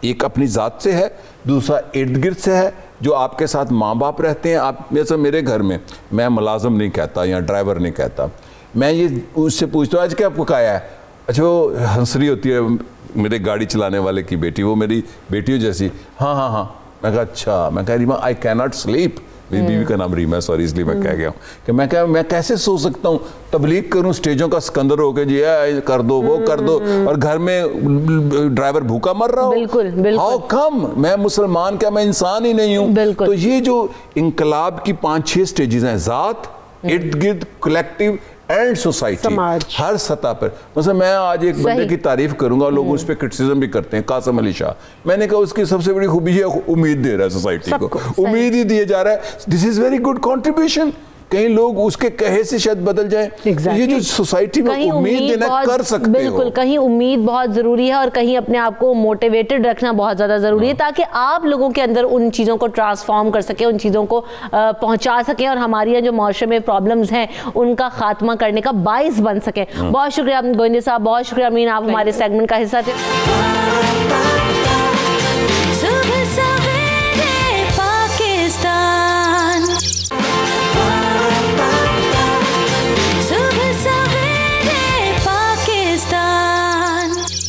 एक अपनी ज़ात से है, दूसरा इर्द गिर्द से है। जो आपके साथ माँ बाप रहते हैं, आप जैसे मेरे घर में, मैं मुलाजम नहीं कहता या ड्राइवर नहीं कहता, मैं ये उससे पूछता हूँ आज क्या पकाया है? अच्छा, वो हंस रही होती है मेरे गाड़ी चलाने वाले की बेटी, वो मेरी बेटियों जैसी। हाँ हाँ हाँ। मैं कहा अच्छा। मैं कह Reema I can not sleep. मेरी बीवी का नाम रीमा, सॉरी इसलिए मैं कह गया हूँ कि मैं कैसे सो सकता हूँ? तबलीग करूँ स्टेजों का सिकंदर हो गया जी, ये कर दो वो कर दो, और घर में ड्राइवर भूखा मर रहा हो। बिल्कुल बिल्कुल। How come? मैं मुसलमान क्या, मैं इंसान ही नहीं हूँ? तो ये जो इंकलाब की 5-6 स्टेजेस हैं, ज़ात, इर्द गिर्द, कलेक्टिव एंड सोसाइटी, हर सतह पर। मतलब मैं आज एक बंदे की तारीफ करूंगा, लोग उस पर क्रिटिसिज्म भी करते हैं, कासिम अली शाह। मैंने कहा उसकी सबसे बड़ी खूबी है उम्मीद दे रहा है सोसाइटी को, उम्मीद ही दिए जा रहा है। This is very good contribution. कहीं लोग उसके कहे से शायद बदल जाए। ये जो सोसाइटी में उम्मीद देना कर सकते हो। बिल्कुल, कहीं उम्मीद बहुत जरूरी है और कहीं अपने आप को मोटिवेटेड रखना बहुत ज्यादा जरूरी है, ताकि आप लोगों के अंदर उन चीजों को ट्रांसफॉर्म कर सके, उन चीजों को पहुंचा सके और हमारे यहाँ जो माशरे में प्रॉब्लम्स हैं उनका खात्मा करने का बाइस बन सके। बहुत शुक्रिया गोविंदे साहब, बहुत शुक्रिया अमीन, आप हमारे सेगमेंट का हिस्सा थे।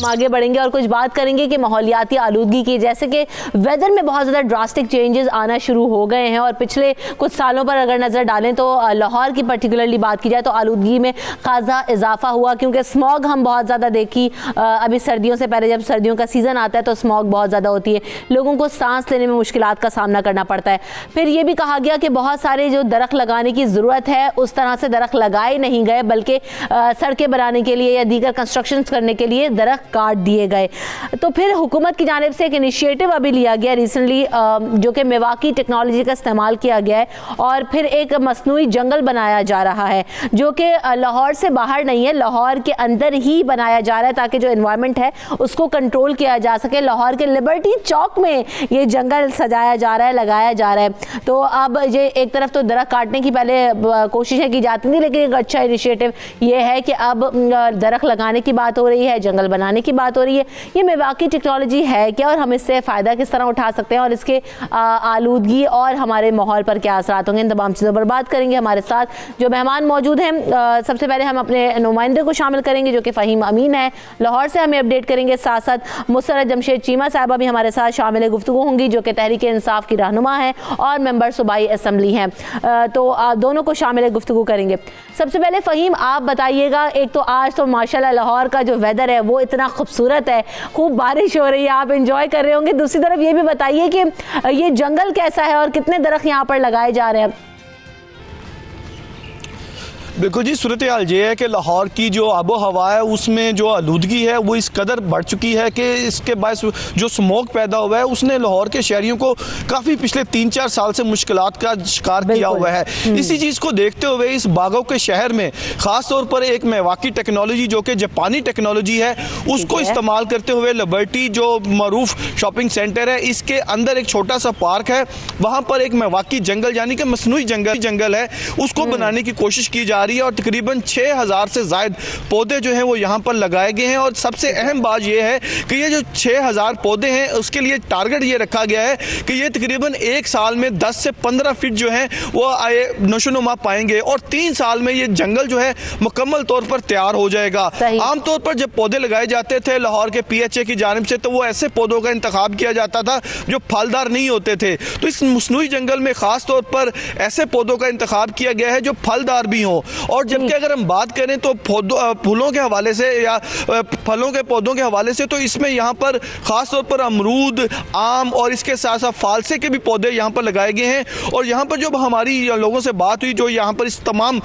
आगे बढ़ेंगे और कुछ बात करेंगे कि माहौलियाती आलूदगी की, जैसे कि वेदर में बहुत ज़्यादा ड्रास्टिक चेंजेस आना शुरू हो गए हैं और पिछले कुछ सालों पर अगर नज़र डालें तो लाहौर की पर्टिकुलरली बात की जाए तो आलूदगी में खासा इजाफा हुआ, क्योंकि स्मॉग हम बहुत ज़्यादा देखी। अभी सर्दियों से पहले जब सर्दियों का सीज़न आता है तो स्मॉग बहुत ज़्यादा होती है, लोगों को सांस लेने में मुश्किलात का सामना करना पड़ता है। फिर ये भी कहा गया कि बहुत सारे जो दरख्त लगाने की ज़रूरत है उस तरह से दरख्त लगाए नहीं गए, बल्कि सड़कें बनाने के लिए या दीगर कंस्ट्रक्शन करने के लिए दरख्त काट दिए गए। तो फिर हुकूमत की जानिब से एक इनिशिएटिव अभी लिया गया रिसेंटली, जो कि मेवाकी टेक्नोलॉजी का इस्तेमाल किया गया है और फिर एक मसनूई जंगल बनाया जा रहा है जो कि लाहौर से बाहर नहीं है, लाहौर के अंदर ही बनाया जा रहा है ताकि जो एनवायरनमेंट है उसको कंट्रोल किया जा सके। लाहौर के लिबर्टी चौक में ये जंगल सजाया जा रहा है, लगाया जा रहा है। तो अब ये एक तरफ तो दरख्त काटने की पहले कोशिशें की जाती थी, लेकिन एक अच्छा इनिशिएटिव ये है कि अब दरख्त लगाने की बात हो रही है, जंगल बनाने की बात हो रही है। ये मेवाकी टेक्नोलॉजी है क्या और हम इससे फ़ायदा किस तरह उठा सकते हैं और इसके आलूदगी और हमारे माहौल पर क्या असरात होंगे, इन तमाम चीज़ों पर बात करेंगे। हमारे साथ जो मेहमान मौजूद हैं, सबसे पहले हम अपने नुमाइंदे को शामिल करेंगे जो कि फ़हीम अमीन है, लाहौर से हमें अपडेट करेंगे। साथ साथ मुसर्रत जमशेद चीमा साहिबा भी हमारे साथ शामिल गुफ्तगू होंगी जो कि तहरीक इंसाफ की रहनुमा है और मेंबर सूबाई असम्बली हैं। तो दोनों को शामिल गुफ्तगू करेंगे। सबसे पहले फ़हीम आप बताइएगा, एक तो आज तो माशाल्लाह लाहौर का जो वेदर है वो इतना खूबसूरत है, खूब बारिश हो रही है, आप एंजॉय कर रहे होंगे। दूसरी तरफ ये भी बताइए कि ये जंगल कैसा है और कितने दरख्त यहाँ पर लगाए जा रहे हैं। बिल्कुल जी, सूरत हाल ये है कि लाहौर की जो आबो हवा है उसमें जो आलूदगी है वो इस कदर बढ़ चुकी है कि इसके बायस जो स्मोक पैदा हुआ है उसने लाहौर के शहरियों को काफ़ी पिछले 3-4 साल से मुश्किलात का शिकार किया हुआ है। इसी चीज़ को देखते हुए इस बागों के शहर में ख़ास तौर पर एक मेवाकी टेक्नोलॉजी जो कि जापानी टेक्नोलॉजी है उसको इस्तेमाल करते हुए लिबर्टी जो मरूफ शॉपिंग सेंटर है इसके अंदर एक छोटा सा पार्क है, वहाँ पर एक मेवाकी जंगल यानी कि मसनूई जंगल है उसको बनाने की कोशिश की जा रही है और तकरीबन 6000 से ज़ायद पौधे जो हैं वो यहाँ पर लगाए गए हैं। और सबसे अहम बात यह है कि ये जो 6000 पौधे हैं उसके लिए टारगेट ये रखा गया है कि ये तकरीबन एक साल में 10 से 15 फीट जो है वो नशोनुमा पाएंगे और 3 साल में ये जंगल जो है मुकम्मल तौर पर तैयार हो जाएगा। आमतौर पर जब पौधे लगाए जाते थे लाहौर के PHA की जानिब से तो वो ऐसे पौधों का इंतखाब किया जाता था जो फलदार नहीं होते थे। तो इस मसनूई जंगल में खास तौर पर ऐसे पौधों का इंतखाब किया गया है जो फलदार भी हों। और जबकि अगर हम बात करें तो फूलों के हवाले से या फलों के पौधों के हवाले से तो इसमें यहाँ पर खास तौर पर अमरूद, आम और इसके साथ साथ फालसे के भी पौधे यहाँ पर लगाए गए हैं। और यहाँ पर जब हमारी लोगों से बात हुई जो यहाँ पर इस तमाम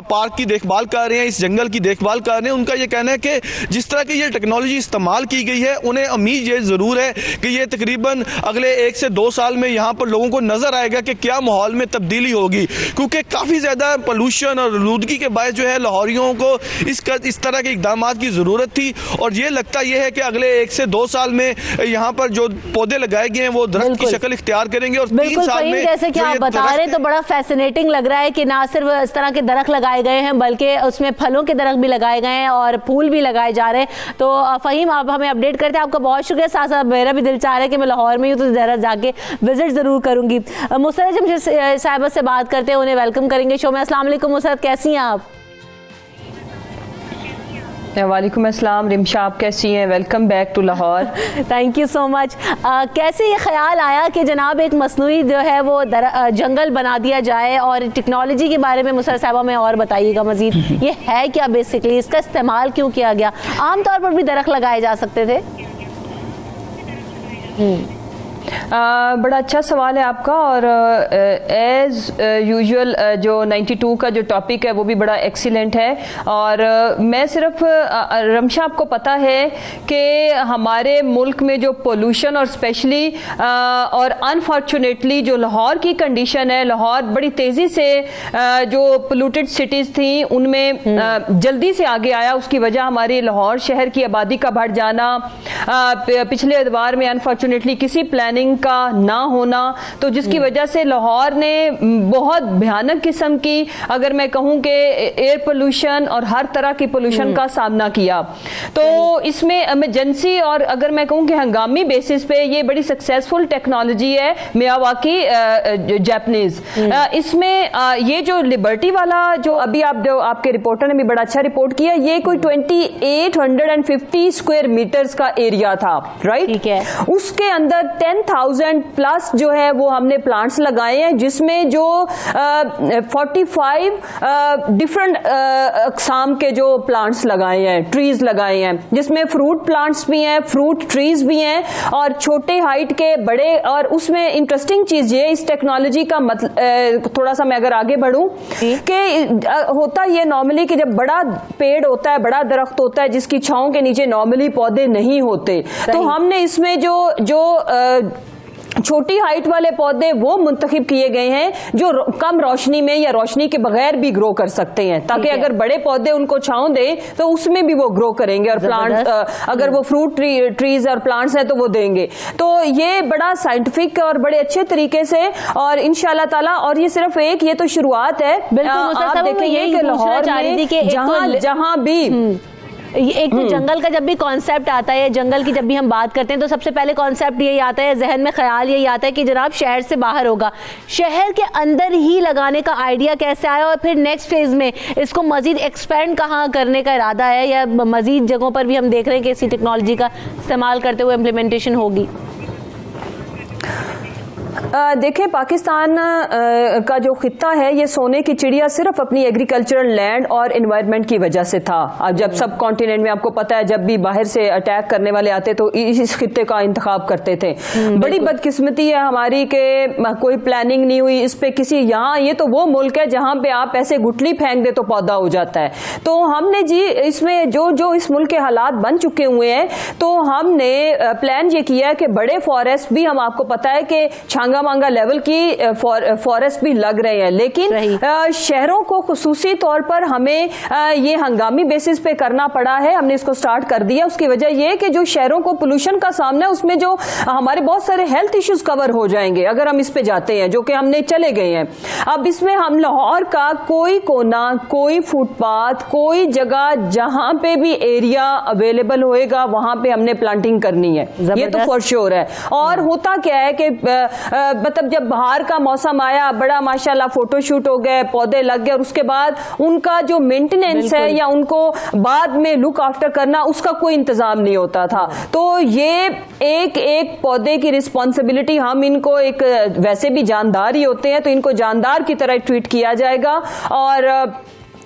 पार्क की देखभाल कर रहे हैं, इस जंगल की देखभाल कर रहे हैं, उनका ये कहना है कि जिस तरह की ये टेक्नोलॉजी इस्तेमाल की गई है उन्हें उम्मीद ये ज़रूर है कि ये तकरीबन अगले 1 से 2 साल में यहाँ पर लोगों को नज़र आएगा कि क्या माहौल में तब्दीली होगी। क्योंकि काफ़ी ज़्यादा पोल्यूशन और आलूदगी के बायस जो है लाहौरियों को इस तरह के इक़दाम की ज़रूरत थी। और ये लगता यह है कि अगले 1 से 2 साल में यहाँ पर जो पौधे लगाए गए हैं वो दरख्त की शक्ल इख्तियार करेंगे। और 3 साल में जैसे कि आप बता रहे हैं तो बड़ा फैसिनेटिंग लग रहा है कि ना सिर्फ इस तरह के दरख्त लगाए गए हैं बल्कि उसमें फलों के दरख्त भी लगाए गए हैं और फूल भी लगाए जा रहे हैं। तो फ़हीम आप हमें अपडेट करते हैं, आपका बहुत शुक्रिया। साथ साथ मेरा भी दिल चाह रहा है कि मैं लाहौर में हूँ तो ज़रा जाके विजिट ज़रूर करूँगी। मुसरत जमशेद साहिबा से बात करते हैं, उन्हें वेलकम करेंगे शो में। अस्सलाम वालेकुम मुसरत, कैसी हैं आप? वालेकुम अस्सलाम रिमशा, आप कैसी हैं? Welcome back to Lahore. Thank you so much. कैसे ये ख्याल आया कि जनाब एक मसनूई जो है वो जंगल बना दिया जाए? और टेक्नोलॉजी के बारे में मुसरत साहिबा में और बताइएगा मजीद, ये है क्या बेसिकली, इसका इस्तेमाल क्यों किया गया? आमतौर पर भी दरख्त लगाए जा सकते थे। बड़ा अच्छा सवाल है आपका। और एज़ यूजुअल जो 92 का जो टॉपिक है वो भी बड़ा एक्सीलेंट है। और मैं सिर्फ रमशा, आपको पता है कि हमारे मुल्क में जो पोल्यूशन और स्पेशली और अनफॉर्चुनेटली जो लाहौर की कंडीशन है, लाहौर बड़ी तेज़ी से जो पोल्यूटेड सिटीज़ थी उनमें जल्दी से आगे आया। उसकी वजह हमारी लाहौर शहर की आबादी का बढ़ जाना, पिछले अदवार में अनफॉर्चुनेटली किसी प्लानिंग का ना होना, तो जिसकी वजह से लाहौर ने बहुत भयानक किस्म की, अगर मैं कहूं कि एयर पोल्यूशन और हर तरह की पोल्यूशन का सामना किया। तो इसमें इमरजेंसी और अगर मैं कहूं कि हंगामी बेसिस पे ये बड़ी सक्सेसफुल टेक्नोलॉजी है मियावाकी जापानीज। इसमें ये जो लिबर्टी वाला जो अभी आपके रिपोर्टर ने भी बड़ा अच्छा रिपोर्ट किया, ये कोई 2850 स्क्वायर मीटर्स का एरिया था, राइट? ठीक है। उसके अंदर 10,000 प्लस जो है वो हमने प्लांट्स लगाए हैं, जिसमें जो 45 डिफरेंट अक़साम के जो प्लांट्स लगाए हैं, ट्रीज लगाए हैं, जिसमें फ्रूट प्लांट्स भी हैं, फ्रूट ट्रीज भी हैं और छोटे हाइट के, बड़े। और उसमें इंटरेस्टिंग चीज ये इस टेक्नोलॉजी का थोड़ा सा मैं अगर आगे बढ़ूं कि होता ये नॉर्मली कि जब बड़ा पेड़ होता है, बड़ा दरख्त होता है जिसकी छांव के नीचे नॉर्मली पौधे नहीं होते, तो हमने इसमें जो छोटी हाइट वाले पौधे वो मुंतखब किए गए हैं जो कम रोशनी में या रोशनी के बगैर भी ग्रो कर सकते हैं, ताकि अगर बड़े पौधे उनको छांव दे तो उसमें भी वो ग्रो करेंगे। और प्लांट्स अगर वो फ्रूट ट्रीज और प्लांट्स हैं तो वो देंगे। तो ये बड़ा साइंटिफिक और बड़े अच्छे तरीके से, और इंशाल्लाह ताला, और ये सिर्फ एक, ये तो शुरुआत है। आप देखेंगे कि लाहौर में जहां भी एक तो जंगल का जब भी कॉन्सेप्ट आता है, जंगल की जब भी हम बात करते हैं तो सबसे पहले कॉन्सेप्ट यही आता है, जहन में ख्याल यही आता है कि जनाब शहर से बाहर होगा। शहर के अंदर ही लगाने का आइडिया कैसे आया और फिर नेक्स्ट फेज में इसको मजीद एक्सपेंड कहाँ करने का इरादा है, या मजीद जगहों पर भी हम देख रहे हैं कि इसी टेक्नोलॉजी का इस्तेमाल करते हुए इम्प्लीमेंटेशन होगी? देखें, पाकिस्तान का जो खित्ता है ये सोने की चिड़िया सिर्फ अपनी एग्रीकल्चरल लैंड और एनवायरनमेंट की वजह से था। अब जब सब कॉन्टिनेंट में, आपको पता है, जब भी बाहर से अटैक करने वाले आते तो इस खित्ते का इंतखाब करते थे। बड़ी बदकिस्मती है हमारी कि कोई प्लानिंग नहीं हुई इस पे किसी। यहाँ ये तो वो मुल्क है जहाँ पे आप ऐसे गुठली फेंक दे तो पौधा हो जाता है। तो हमने जी इसमें जो इस मुल्क के हालात बन चुके हुए हैं, तो हमने प्लान ये किया है कि बड़े फॉरेस्ट भी, हम आपको पता है कि छांगा मांगा लेवल की फॉरेस्ट भी लग रहे हैं, लेकिन शहरों को खुसूसी तौर पर हमें ये हंगामी बेसिस पे करना पड़ा है। हमने इसको स्टार्ट कर दिया, उसकी वजह ये कि जो शहरों को पोल्यूशन का सामना है उसमें जो हमारे बहुत सारे हेल्थ इश्यूज कवर हो जाएंगे अगर हम इस पे जाते हैं, जो कि हमने चले गए हैं। अब इसमें हम लाहौर का कोई कोना, कोई फुटपाथ, कोई जगह जहां पे भी एरिया अवेलेबल होएगा वहां पे हमने प्लांटिंग करनी है, ये तो फॉर श्योर है। और होता क्या है कि मतलब जब बाहर का मौसम आया, बड़ा माशाल्लाह फोटोशूट हो गए, पौधे लग गए, और उसके बाद उनका जो मेंटेनेंस है या उनको बाद में लुक आफ्टर करना, उसका कोई इंतजाम नहीं होता था। तो ये एक एक पौधे की रिस्पॉन्सिबिलिटी, हम इनको एक वैसे भी जानदार ही होते हैं तो इनको जानदार की तरह ट्रीट किया जाएगा। और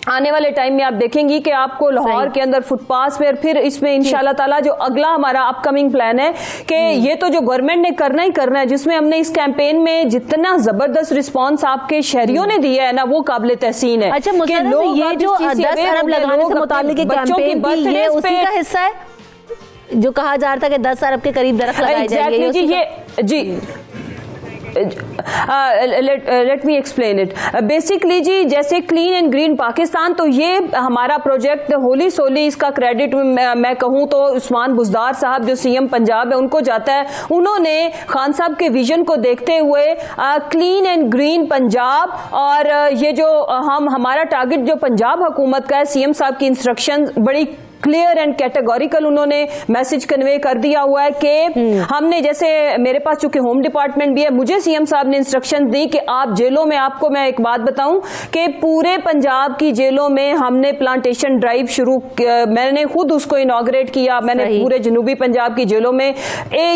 आने वाले टाइम में आप देखेंगी कि आपको लाहौर के अंदर फुटपाथ पे, फिर इसमें इंशाल्लाह ताला जो अगला हमारा अपकमिंग प्लान है कि ये तो जो गवर्नमेंट ने करना ही करना है, जिसमें हमने इस कैंपेन में जितना जबरदस्त रिस्पांस आपके शहरियों ने दिया है ना, वो काबिल तहसीन है। अच्छा मुशर्रफ, ये जो 10 अरब लगाने से मुताल्लिक कैंपेन थी, ये उसी का हिस्सा है जो कहा जा रहा था कि 10 अरब के करीब दरख्त लगाए जाएंगे? जी let me explain it. Basically जी, जैसे क्लीन एंड ग्रीन पाकिस्तान, तो ये हमारा प्रोजेक्ट होली सोली, इसका क्रेडिट मैं कहूँ तो उस्मान बुज़दार साहब जो सीएम पंजाब है उनको जाता है। उन्होंने खान साहब के विजन को देखते हुए क्लीन एंड ग्रीन पंजाब, और ये जो हमारा टारगेट जो पंजाब हुकूमत का है, सीएम साहब की इंस्ट्रक्शन बड़ी क्लियर एंड कैटेगोरिकल उन्होंने मैसेज कन्वे कर दिया हुआ है कि हमने, जैसे मेरे पास चूंकि होम डिपार्टमेंट भी है, मुझे सीएम साहब ने इंस्ट्रक्शन दी कि आप जेलों में, आपको मैं एक बात बताऊं कि पूरे पंजाब की जेलों में हमने प्लांटेशन ड्राइव शुरू, मैंने खुद उसको इनॉग्रेट किया। मैंने पूरे जनूबी पंजाब की जेलों में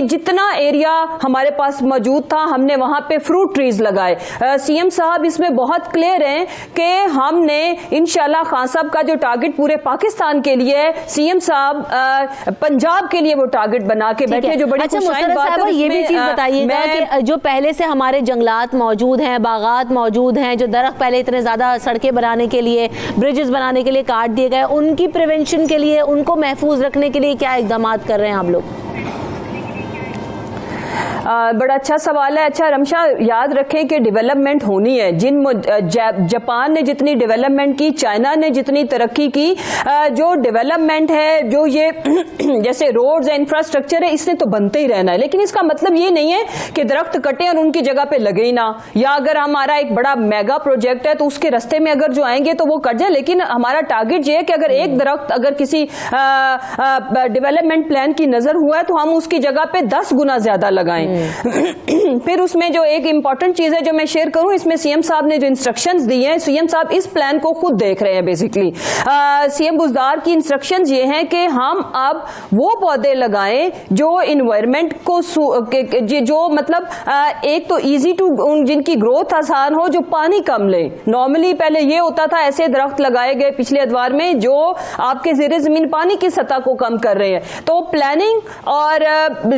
जितना एरिया हमारे पास मौजूद था, हमने वहां पे फ्रूट ट्रीज लगाए। सीएम साहब इसमें बहुत क्लियर हैं कि हमने इंशाल्लाह खान साहब का जो टारगेट पूरे पाकिस्तान के लिए, सीएम साहब पंजाब के लिए वो टारगेट बना के बैठे, जो बड़ी खुशहाल बात है। ये भी चीज बताइएगा कि जो पहले से हमारे जंगलात मौजूद हैं, बागात मौजूद हैं, जो दरख्त पहले इतने ज्यादा सड़कें बनाने के लिए, ब्रिजेस बनाने के लिए काट दिए गए, उनकी प्रिवेंशन के लिए, उनको महफूज रखने के लिए क्या इकदाम कर रहे हैं आप लोग? बड़ा अच्छा सवाल है। अच्छा रमशा, याद रखें कि डेवलपमेंट होनी है। जापान ने जितनी डेवलपमेंट की, चाइना ने जितनी तरक्की की, जो डेवलपमेंट है, जो ये जैसे रोड्स है, इंफ्रास्ट्रक्चर है, इसने तो बनते ही रहना है। लेकिन इसका मतलब ये नहीं है कि दरख्त कटे और उनकी जगह पे लगे ही ना, या अगर हमारा एक बड़ा मेगा प्रोजेक्ट है तो उसके रास्ते में अगर जो आएंगे तो वो कट जाए। लेकिन हमारा टारगेट ये है कि अगर एक दरख्त अगर किसी डेवलपमेंट प्लान की नजर हुआ है तो हम उसकी जगह पे 10 गुना ज्यादा लगाएं। फिर उसमें जो एक इंपॉर्टेंट चीज है जो मैं शेयर करूं, इसमें सीएम साहब ने जो इंस्ट्रक्शंस दी हैं, सीएम साहब इस प्लान को खुद देख रहे हैं। बेसिकली सीएम बुज़दार की इंस्ट्रक्शंस ये हैं कि हम अब वो पौधे लगाएं जो इन्वायरमेंट को जो मतलब एक तो इजी टू, जिनकी ग्रोथ आसान हो, जो पानी कम ले। नॉर्मली पहले ये होता था, ऐसे दरख्त लगाए गए पिछले अदवार में जो आपके ज़ेरे जमीन पानी की सतह को कम कर रहे हैं। तो प्लानिंग और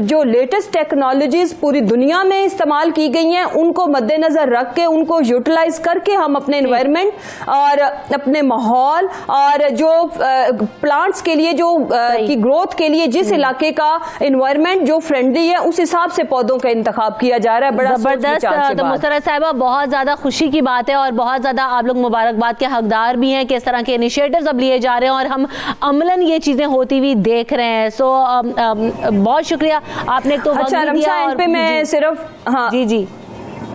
जो लेटेस्ट टेक्नोलॉजीज पूरी दुनिया में इस्तेमाल की गई हैं, उनको मद्देनजर रख के, उनको यूटिलाइज करके हम अपने एनवायरनमेंट और अपने माहौल और जो प्लांट्स के लिए जो की ग्रोथ के लिए जिस इलाके का एनवायरनमेंट जो फ्रेंडली है, उस हिसाब से पौधों का इंतखाब किया जा रहा है। बड़ा जबरदस्त। तो मुशर्रफ साहिबा, बहुत ज्यादा खुशी की बात है और बहुत ज्यादा आप लोग मुबारकबाद के हकदार भी हैं कि इस तरह के इनिशिएटिव्स अब लिए जा रहे हैं और हम अमलन ये चीजें होती हुई देख रहे हैं। सो बहुत शुक्रिया आपने तो अच्छा रमशा, इन पे मैं सिर्फ जी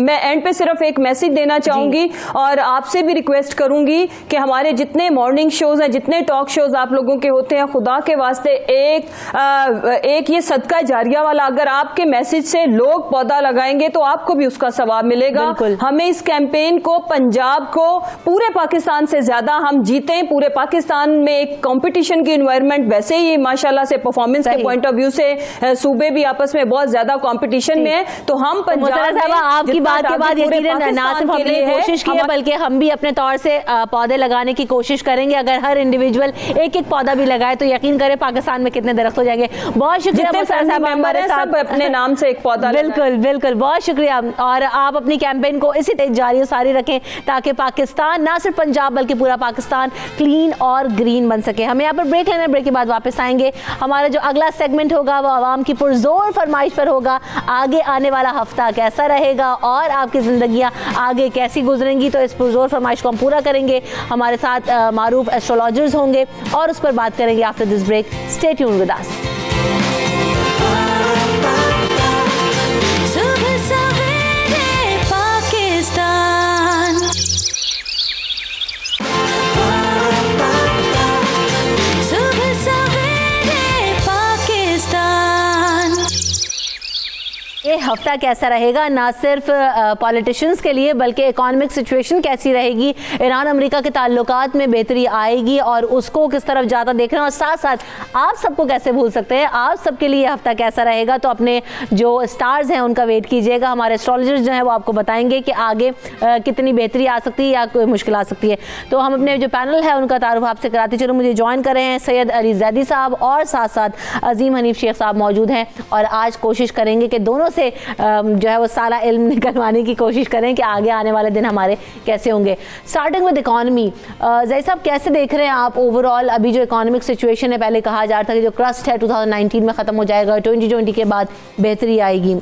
मैं एंड पे सिर्फ एक मैसेज देना चाहूंगी और आपसे भी रिक्वेस्ट करूंगी कि हमारे जितने मॉर्निंग शोज हैं, जितने टॉक शोज आप लोगों के होते हैं, खुदा के वास्ते एक ये सदका जारिया वाला, अगर आपके मैसेज से लोग पौधा लगाएंगे तो आपको भी उसका सवाब मिलेगा। हमें इस कैंपेन को, पंजाब को, पूरे पाकिस्तान से ज्यादा हम जीते। पूरे पाकिस्तान में एक कंपटीशन की एनवायरनमेंट वैसे ही माशाल्लाह से परफॉर्मेंस के पॉइंट ऑफ व्यू से सूबे भी आपस में बहुत ज्यादा कंपटीशन में है। तो हम पंजाब बात के बाद यकीनन ना सिर्फ हमने कोशिश की है बल्कि हम भी अपने तौर से पौधे लगाने की कोशिश करेंगे। अगर हर इंडिविजुअल एक एक पौधा भी लगाए तो यकीन करें पाकिस्तान में कितने दरख्त हो जाएंगे। बहुत शुक्रिया मुसर साहब हमारे साथ अपने नाम से एक पौधा बिल्कुल बिल्कुल बहुत शुक्रिया। और आप अपनी कैंपेन को इसी तेज जारी सारी रखें ताकि पाकिस्तान ना सिर्फ पंजाब बल्कि पूरा पाकिस्तान क्लीन और ग्रीन बन सके। हमें यहाँ पर ब्रेक लेना है, ब्रेक के बाद वापस आएंगे। हमारा जो अगला सेगमेंट होगा वो आवाम की पुरजोर फरमाइश पर होगा, आगे आने वाला हफ्ता कैसा रहेगा और आपकी जिंदगियां आगे कैसी गुजरेंगी। तो इस पुरजोर फरमाइश को हम पूरा करेंगे। हमारे साथ मारूफ एस्ट्रोलॉजर्स होंगे और उस पर बात करेंगे after this break. Stay tuned with us. ये हफ्ता कैसा रहेगा ना सिर्फ पॉलिटिशियंस के लिए बल्कि इकोनॉमिक सिचुएशन कैसी रहेगी, ईरान अमेरिका के ताल्लुकात में बेहतरी आएगी और उसको किस तरफ ज़्यादा देख रहे हैं, और साथ साथ आप सबको कैसे भूल सकते हैं, आप सबके लिए ये हफ्ता कैसा रहेगा। तो अपने जो स्टार्स हैं उनका वेट कीजिएगा। हमारे एस्ट्रोलॉजर्स जो हैं वो आपको बताएंगे कि आगे कितनी बेहतरी आ सकती है या कोई मुश्किल आ सकती है। तो हम अपने जो पैनल है उनका तारुफ आपसे कराते चलो। मुझे ज्वाइन कर रहे हैं सैयद अली जैदी साहब और साथ साथ अजीम हनीफ शेख साहब मौजूद हैं और आज कोशिश करेंगे कि दोनों से जो है वो सारा इल्म निकलवाने की कोशिश करें कि आगे आने वाले दिन हमारे कैसे होंगे। स्टार्टिंग विद इकॉनमी, जैद साहब कैसे देख रहे हैं आप ओवरऑल अभी जो इकोनॉमिक सिचुएशन है? पहले कहा जा रहा था कि जो क्रस्ट है 2019 में ख़त्म हो जाएगा, 2020 के बाद बेहतरी आएगी,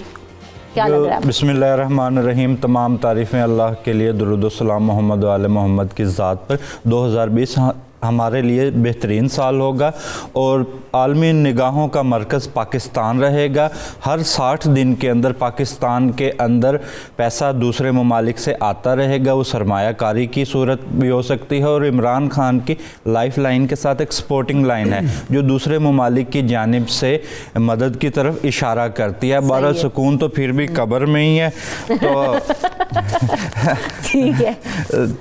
क्या लग रहा है? बिस्मिल्लाहिर्रहमानिर्रहीम। तमाम तारीफ़ें अल्लाह के लिए, दुरूद व सलाम मोहम्मद व आले मोहम्मद की ज़ात पर। 2020 हमारे लिए बेहतरीन साल होगा और आलमी निगाहों का मरकज़ पाकिस्तान रहेगा। हर 60 दिन के अंदर पाकिस्तान के अंदर पैसा दूसरे ममालिक से आता रहेगा। वो सरमायाकारी की सूरत भी हो सकती है और इमरान खान की लाइफ लाइन के साथ एक्सपोर्टिंग लाइन है जो दूसरे ममालिक की जानिब से मदद की तरफ इशारा करती है। बारह सुकून तो फिर भी कब्र में ही है। तो ठीक है।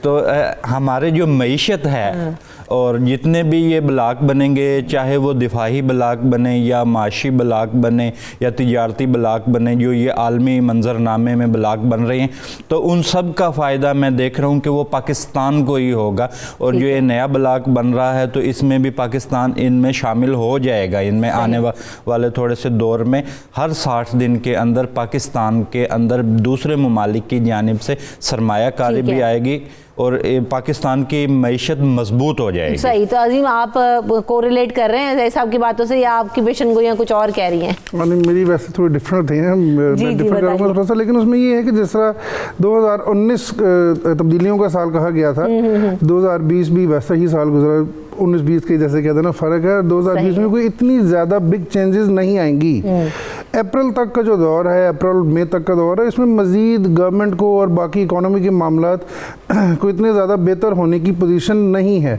तो हमारे जो मईशत है और जितने भी ये ब्लाक बनेंगे, चाहे वो दिफाही ब्लाक बने या माशी ब्लाक बने या तिजारती ब्लाक बने, जो ये आलमी मंजरनामे में ब्लाक बन रहे हैं, तो उन सब का फ़ायदा मैं देख रहा हूँ कि वो पाकिस्तान को ही होगा। और जो ये नया ब्लाक बन रहा है तो इसमें भी पाकिस्तान इनमें शामिल हो जाएगा। इनमें आने वाले थोड़े से दौर में हर 60 दिन के अंदर पाकिस्तान के अंदर दूसरे ममालिक की जानिब से सरमायाकारी भी आएगी और पाकिस्तान की मईशत मजबूत हो जाएगी। सही। तो अजीम आप कोरिलेट कर रहे हैं साहब की बातों से या आपकी पेशन गोइयां कुछ और कह रही हैं? मेरी वैसे थोड़ी डिफरेंट थी, मैं डिफरेंट करूँगा थोड़ा सा, लेकिन उसमें ये है कि जिस तरह 2019 तब्दीलियों का साल कहा गया था, 2020 भी वैसा ही साल गुजरा। 19-20 के जैसे कहते हैं ना फ़र्क है। 2020 में कोई इतनी ज़्यादा बिग चेंजेस नहीं आएंगी। अप्रैल तक का जो दौर है, अप्रैल मई तक का दौर है, इसमें मज़ीद गवर्नमेंट को और बाकी इकोनॉमी के मामलात को इतने ज़्यादा बेहतर होने की पोजीशन नहीं है।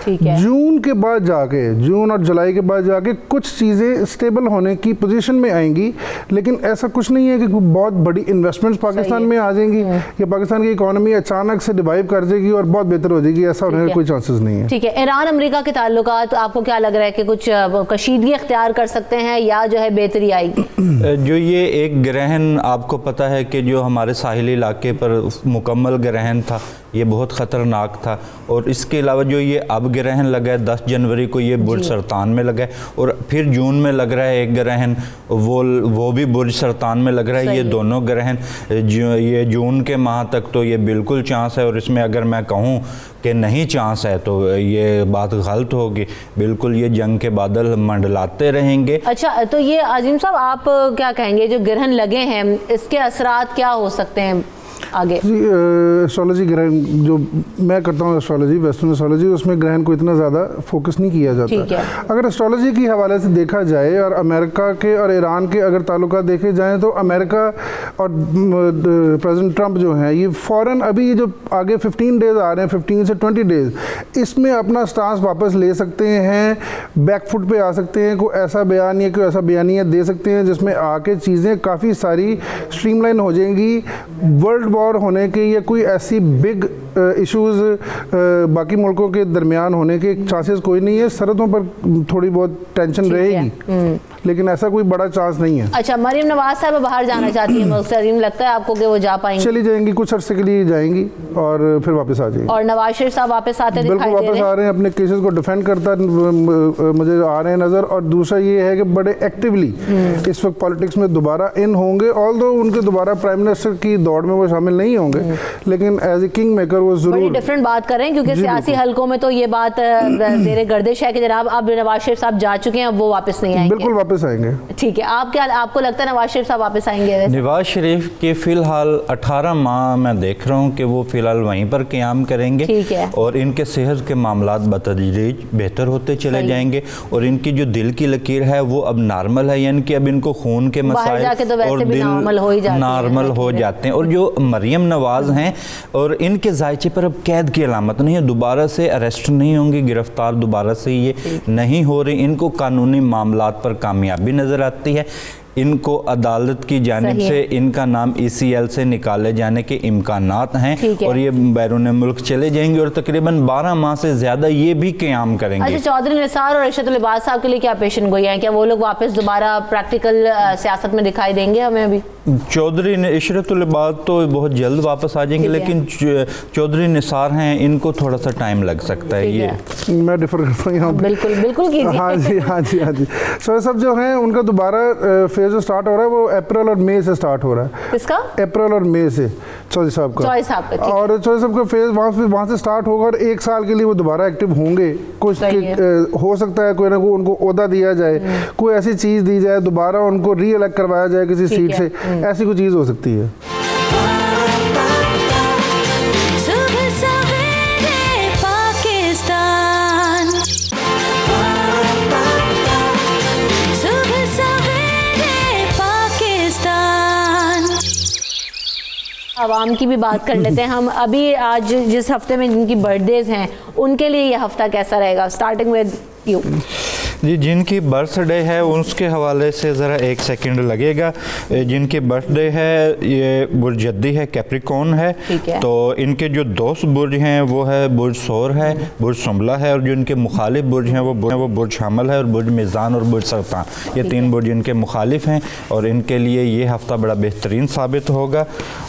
जून के बाद जाके, जून और जुलाई के बाद जाके कुछ चीज़ें स्टेबल होने की पोजीशन में आएंगी, लेकिन ऐसा कुछ नहीं है कि बहुत बड़ी इन्वेस्टमेंट्स पाकिस्तान में आ जाएंगी या पाकिस्तान की इकोनॉमी अचानक से रिवाइव कर जाएगी और बहुत बेहतर हो जाएगी। ऐसा होने का कोई चांसेस नहीं है। ठीक है। ईरान अमेरिका के ताल्लुकात आपको क्या लग रहा है कि कुछ कशीदगी इख्तियार कर सकते हैं या जो है बेहतरी आएगी? जो ये एक ग्रहण आपको पता है कि जो हमारे साहिली इलाके पर मुकम्मल ग्रहण था, ये बहुत ख़तरनाक था। और इसके अलावा जो ये अब ग्रहण लगा है 10 जनवरी को, ये बुर्ज सरतान में लगा है और फिर जून में लग रहा है एक ग्रहण, वो भी बुर्ज सरतान में लग रहा है। ये दोनों ग्रहण ये जून के माह तक तो ये बिल्कुल चांस है और इसमें अगर मैं कहूँ कि नहीं चांस है तो ये बात गलत होगी। बिल्कुल ये जंग के बादल मंडलाते रहेंगे। अच्छा, तो ये अजीम साहब आप क्या कहेंगे, जो ग्रहण लगे हैं इसके असरात क्या हो सकते हैं आगे? एस्ट्रोलॉजी ग्रहण जो मैं करता हूँ, एस्ट्रोलॉजी वेस्टर्न एस्ट्रोलॉजी, उसमें ग्रहण को इतना ज़्यादा फोकस नहीं किया जाता। अगर एस्ट्रोलॉजी की हवाले से देखा जाए और अमेरिका के और ईरान के अगर ताल्लुकात देखे जाएं तो अमेरिका और प्रेसिडेंट ट्रंप जो हैं, ये फ़ौरन अभी ये जो आगे 15 डेज़ आ रहे हैं, 15 से 20 डेज़, इसमें अपना स्टांस वापस ले सकते हैं, बैकफुट पे आ सकते हैं, कोई ऐसा बयान या कोई ऐसा बयानिया दे सकते हैं जिसमें आके चीज़ें काफ़ी सारी स्ट्रीमलाइन हो जाएंगी। वर्ल्ड वॉर होने के या कोई ऐसी बिग इश्यूज़ बाकी मुल्कों के दरमियान होने के चांसेस कोई नहीं है। सरहदों पर थोड़ी बहुत टेंशन रहेगी, लेकिन ऐसा कोई बड़ा चांस नहीं है। अच्छा, मरीम नवाज साहब बाहर जाना चाहती है मुल्क से, अजीम लगता है आपको कि वो जा पाएंगी? चली जाएंगी, कुछ अरसे के लिए जाएंगी और फिर वापस आ जाएंगी। और नवाज शरीफ साहब वापस आते दिखाई बिल्कुल दे रहे वापस आ रहे हैं, अपने केसेस को डिफेंड करता मुझे आ रहे हैं नज़र। और दूसरा ये है कि बड़े एक्टिवली इस वक्त पॉलिटिक्स में दोबारा इन होंगे, ऑल्दो उनके दोबारा प्राइम मिनिस्टर की दौड़ में वो शामिल नहीं होंगे, लेकिन एज ए किंग मेकर वो जरूर डिफरेंट बात कर रहे हैं, क्योंकि सियासी हलकों में तो ये बात ज़ेरे गर्दिश है कि जनाब अब नवाज शरीफ साहब जा चुके हैं, अब वो वापस नहीं आएंगे। बिल्कुल वापस आएंगे। ठीक है, आपको लगता है नवाज शरीफ साहब वापस आएंगे? नवाज शरीफ के फ़िलहाल 18 माह मैं देख रहा हूँ कि वो फ़िलहाल वहीं पर क़याम करेंगे। ठीक है। और इनके सेहत के मामलात बतदरीज बेहतर होते चले जाएंगे और इनकी जो दिल की लकीर है वो अब नॉर्मल है, यानी कि अब इनको खून के मसाइल और दिल नॉर्मल हो जाते हैं। और जो मरियम नवाज़ हैं और इनके जायचे पर अब कैद की अलामत नहीं है, दोबारा से अरेस्ट नहीं होंगी, गिरफ्तार दोबारा से ये नहीं हो रही, इनको कानूनी मामलात पर कामयाबी नज़र आती है। इनको अदालत की जानिब से इनका नाम ECL से निकाले जाने के इम्कानात हैं और ये बैरून मुल्क चले जाएंगे और तकरीबन 12 माह से ज़्यादा ये भी क़याम करेंगे। अच्छा, चौधरी निसार और इशरत लिबास साहब के लिए क्या पेशन गोई है? क्या वो लोग वापस दोबारा प्रैक्टिकल सियासत में दिखाई देंगे हमें? अभी चौधरी इशरत लिबास तो बहुत जल्द वापस आ जाएंगे, लेकिन चौधरी निसार हैं, इनको थोड़ा सा टाइम लग सकता है। ये मैं डिफर करता हूँ यहाँ। बिल्कुल बिल्कुल कीजिए। हाँ जी हाँ जी हाँ जी। सो सब जो हैं उनका दोबारा फेज जो स्टार्ट हो रहा है वो अप्रैल और मई से स्टार्ट हो रहा है। किसका? अप्रैल और मई से चौधरी साहब का। चौधरी साहब का, और चौधरी साहब का फेज वहाँ से स्टार्ट होगा और 1 साल के लिए वो दोबारा एक्टिव होंगे। कुछ हो सकता है कोई ना कोई उनको ओहदा दिया जाए, कोई ऐसी चीज़ दी जाए, दोबारा उनको री इलेक्ट करवाया जाए किसी सीट से, ऐसी कोई चीज़ हो सकती है। आवाम की भी बात कर लेते हैं हम। अभी आज जिस हफ्ते में जिनकी बर्थडेज हैं उनके लिए ये हफ्ता कैसा रहेगा? स्टार्टिंग विद यू जी। जिनकी बर्थडे है उसके हवाले से ज़रा 1 सेकंड लगेगा। जिनकी बर्थडे है ये बुर्ज जद्दी है, कैप्रिकॉर्न है, तो इनके जो दोस्त बुर्ज हैं वो है बुर्ज सौर है, बुर्ज सुमला है, और जो इनके मुखालिफ बुर्ज हैं वो बुर्ज हमल है और बुर्ज मिज़ान और बुर्ज सरतान, ये 3 बुर्ज इनके मुखालिफ हैं और इनके लिए ये हफ़्ता बड़ा बेहतरीन साबित होगा।